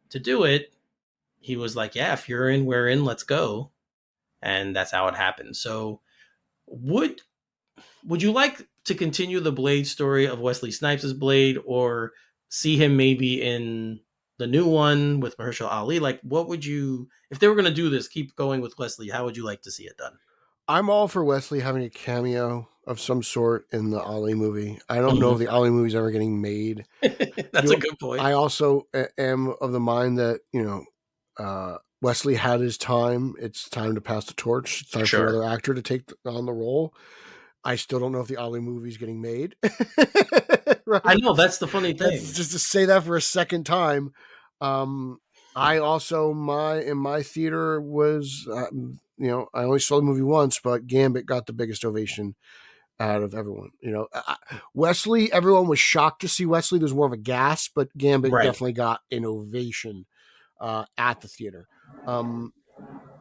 to do it, he was like, yeah, if you're in, we're in, let's go. And that's how it happened. So would you like to continue the Blade story of Wesley Snipes' as Blade, or see him maybe in the new one with Mahershala Ali? Like, what would you, if they were going to do this, keep going with Wesley, how would you like to see it done? I'm all for Wesley having a cameo of some sort in the Ali movie. I don't know if the Ali movie's ever getting made. That's a good point. I also am of the mind that, Wesley had his time. It's time to pass the torch. It's time for another actor to take on the role. I still don't know if the Ali movie's getting made. Right? I know, that's the funny thing. Just to say that for a second time. I also, in my theater was, I only saw the movie once, but Gambit got the biggest ovation out of everyone. Wesley, everyone was shocked to see Wesley. There's more of a gasp, but Gambit definitely got an ovation at the theater.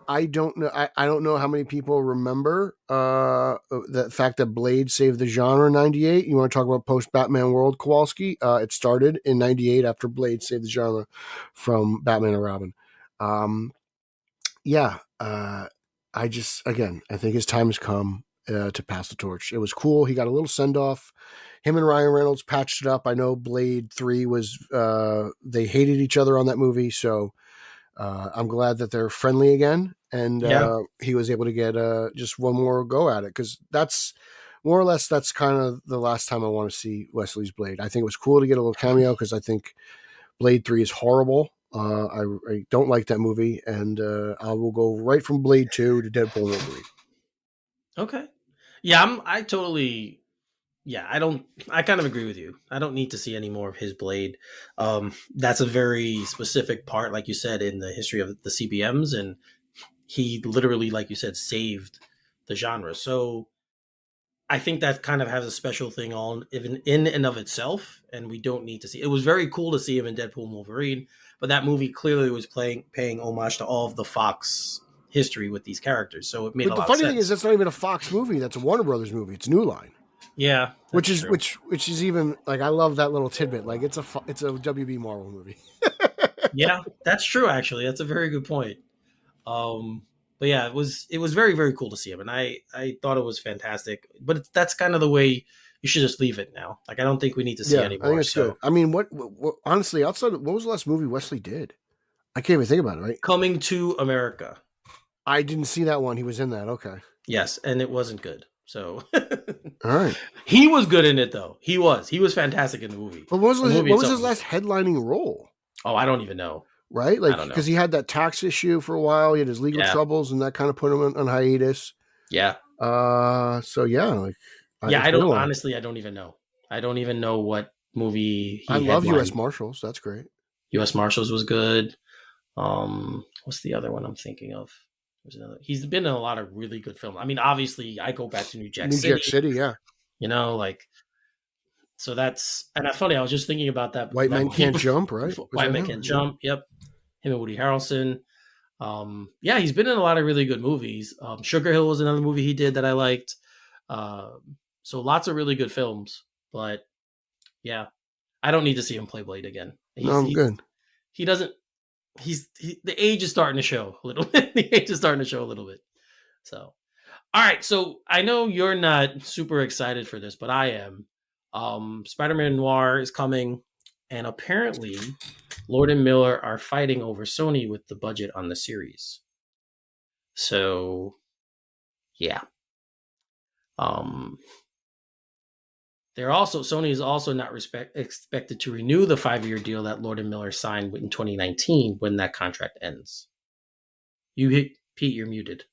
I don't know. I don't know how many people remember the fact that Blade saved the genre in '98. You want to talk about post-Batman world, Kowalski? It started in '98 after Blade saved the genre from Batman and Robin. I think his time has come to pass the torch. It was cool. He got a little send-off. Him and Ryan Reynolds patched it up. I know Blade 3 was they hated each other on that movie, so I'm glad that they're friendly again, and he was able to get just one more go at it, because that's more or less that's kind of the last time I want to see Wesley's Blade. I think it was cool to get a little cameo because I think Blade 3 is horrible. I don't like that movie, and I will go right from Blade 2 to Deadpool and Wolverine. Okay. Yeah, I totally... Yeah, I kind of agree with you. I don't need to see any more of his Blade. That's a very specific part, like you said, in the history of the CBMs, and he literally, like you said, saved the genre. So I think that kind of has a special thing on even in and of itself, and we don't need to see. It was very cool to see him in Deadpool and Wolverine, but that movie clearly was paying homage to all of the Fox history with these characters. So it made a lot of sense. But the funny thing is, that's not even a Fox movie. That's a Warner Brothers movie. It's New Line. Yeah, which is even, like, I love that little tidbit. Like, it's a WB Marvel movie. Yeah, that's true. Actually, that's a very good point. But yeah, it was very, very cool to see him, and I thought it was fantastic. But that's kind of the way you should just leave it now. Like, I don't think we need to see anymore. I think it's good. I mean, what honestly, outside of, what was the last movie Wesley did? I can't even think about it. Right, Coming to America. I didn't see that one. He was in that. Okay. Yes, and it wasn't good. So, all right. He was good in it, though. He was fantastic in the movie. But what was his last headlining role? Oh, I don't even know. Right? Like, because he had that tax issue for a while. He had his legal troubles, and that kind of put him on hiatus. Yeah. So yeah, like. I don't even know. I don't even know what movie I love U.S. Marshals. That's great. U.S. Marshals was good. What's the other one I'm thinking of? He's been in a lot of really good films. I mean, obviously, I go back to New Jack New City. Jack City, yeah. Like, so that's, and that's funny. I was just thinking about that. White Men Can't Jump, right? White Men Can't Jump. Yep. Him and Woody Harrelson. Yeah, he's been in a lot of really good movies. Sugar Hill was another movie he did that I liked. So lots of really good films. But yeah, I don't need to see him play Blade again. I'm good. He doesn't. The age is starting to show a little bit. The age is starting to show a little bit. So, all right. So I know you're not super excited for this, but I am. Spider-Man Noir is coming, and apparently Lord and Miller are fighting over Sony with the budget on the series. So, yeah. Sony is also not expected to renew the 5-year deal that Lord and Miller signed in 2019 when that contract ends. Pete, you're muted.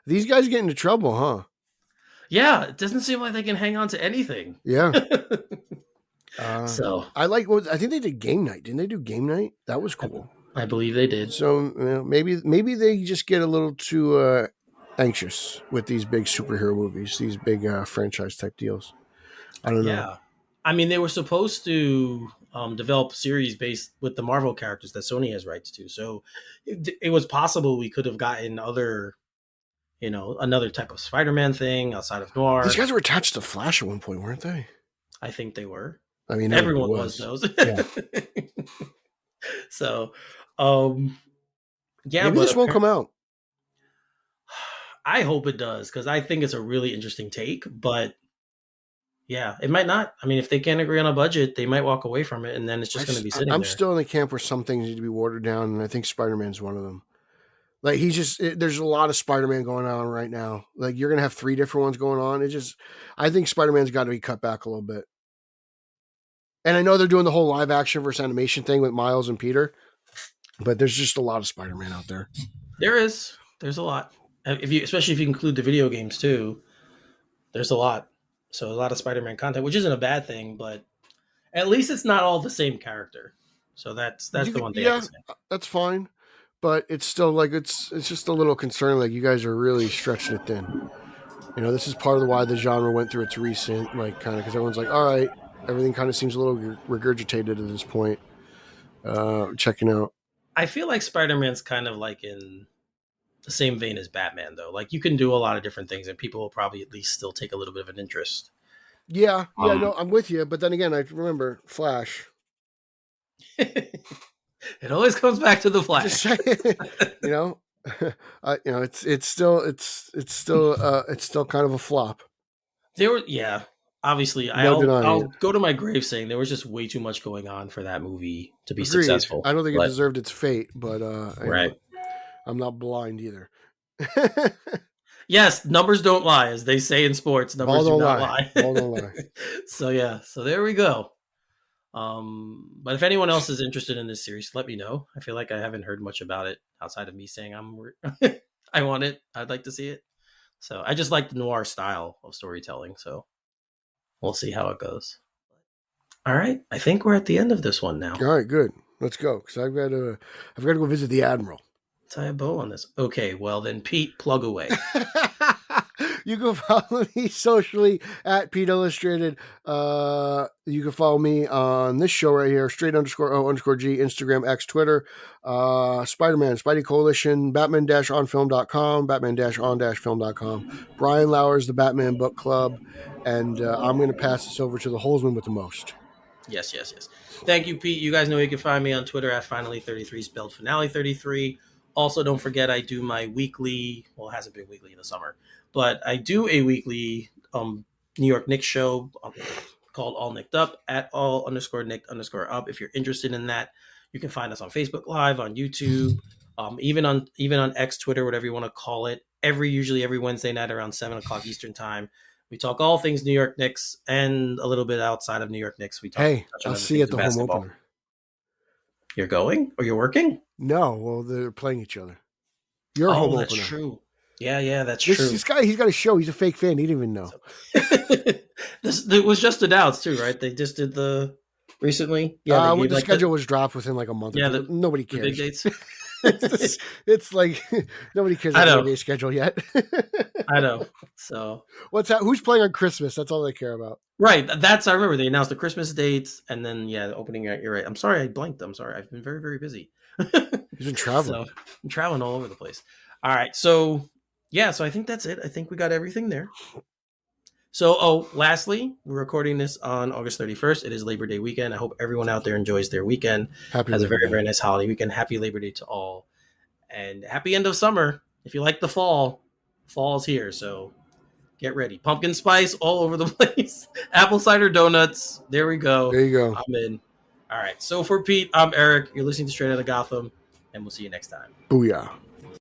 These guys get into trouble, huh? Yeah, it doesn't seem like they can hang on to anything. Yeah. So I think they did Game Night. Didn't they do Game Night? That was cool. I believe they did. So maybe they just get a little too anxious with these big superhero movies, these big franchise type deals. I don't know. Yeah, I mean they were supposed to develop series based with the Marvel characters that Sony has rights to. So it was possible we could have gotten other, another type of Spider-Man thing outside of Noir. These guys were attached to Flash at one point, weren't they? I think they were. I mean, everyone was those. Yeah. So, yeah, maybe this won't come out. I hope it does because I think it's a really interesting take. But yeah, it might not. I mean, if they can't agree on a budget, they might walk away from it, and then it's just going to be sitting I'm there. still in the camp where some things need to be watered down, and I think Spider-Man's one of them. Like there's a lot of Spider-Man going on right now. Like you're going to have 3 different ones going on. I think Spider-Man's got to be cut back a little bit. And I know they're doing the whole live action versus animation thing with Miles and Peter, but there's just a lot of Spider-Man out there. There's a lot. Especially if you include the video games too, there's a lot. So a lot of Spider-Man content, which isn't a bad thing, but at least it's not all the same character. So that's the one thing. Yeah, that's fine. But it's still like it's just a little concerning. Like you guys are really stretching it thin. This is part of why the genre went through its recent because everyone's like, all right, everything kind of seems a little regurgitated at this point. Checking out. I feel like Spider-Man's kind of like in the same vein as Batman, though. Like you can do a lot of different things, and people will probably at least still take a little bit of an interest. Yeah, no, I'm with you. But then again, I remember Flash. It always comes back to the Flash. It's still kind of a flop. Obviously, I'll go to my grave saying there was just way too much going on for that movie to be successful. I don't think it deserved its fate, but right. I'm not blind either. Yes, numbers don't lie, as they say in sports. Numbers do not lie. Ball don't lie. So there we go. But if anyone else is interested in this series, let me know. I feel like I haven't heard much about it outside of me saying I want it. I'd like to see it. So I just like the noir style of storytelling. So we'll see how it goes. All right, I think we're at the end of this one now. All right, good. Let's go because I've got to go visit the Admiral. Tie a bow on this. Okay, well then, Pete, plug away. You can follow me socially at Pete Illustrated. You can follow me on this show right here, straight_O_G, Instagram, X, Twitter, Spider-Man, Spidey Coalition, Batman-onfilm.com, Batman-on-film.com, Brian Lauer's The Batman Book Club, and I'm going to pass this over to the Holzman with the most. Yes. Thank you, Pete. You guys know you can find me on Twitter at Finally33, spelled Finale33. Also, don't forget I do my weekly, well, it hasn't been weekly in the summer, but I do a weekly New York Knicks show called All Nicked Up at all_Nick_up. If you're interested in that, you can find us on Facebook Live, on YouTube, even on X, Twitter, whatever you want to call it. Usually every Wednesday night around 7:00 Eastern time. We talk all things New York Knicks and a little bit outside of New York Knicks. I'll see you at the home opener. You're going? Or you're working? No, well, they're playing each other. You're home opener. That's true. Yeah, that's true. This guy, he's got a show. He's a fake fan. He didn't even know. It was just announced too, right? They just did recently. Yeah, the schedule was dropped within like a month. Yeah, nobody cares. The big dates. It's like nobody cares about the NBA schedule yet. I know. So what's that? Who's playing on Christmas? That's all they care about. Right. I remember they announced the Christmas dates and then the opening night. You're right. I'm sorry I blanked. I'm sorry. I've been very, very busy. You've been traveling. So I'm traveling all over the place. All right. So so I think that's it. I think we got everything there. So, lastly, we're recording this on August 31st. It is Labor Day weekend. I hope everyone out there enjoys their weekend. Has a very, very nice holiday weekend. Happy Labor Day to all. And happy end of summer. If you like the fall's here. So get ready. Pumpkin spice all over the place. Apple cider donuts. There we go. There you go. I'm in. All right. So for Pete, I'm Eric. You're listening to Straight Outta Gotham. And we'll see you next time. Booyah.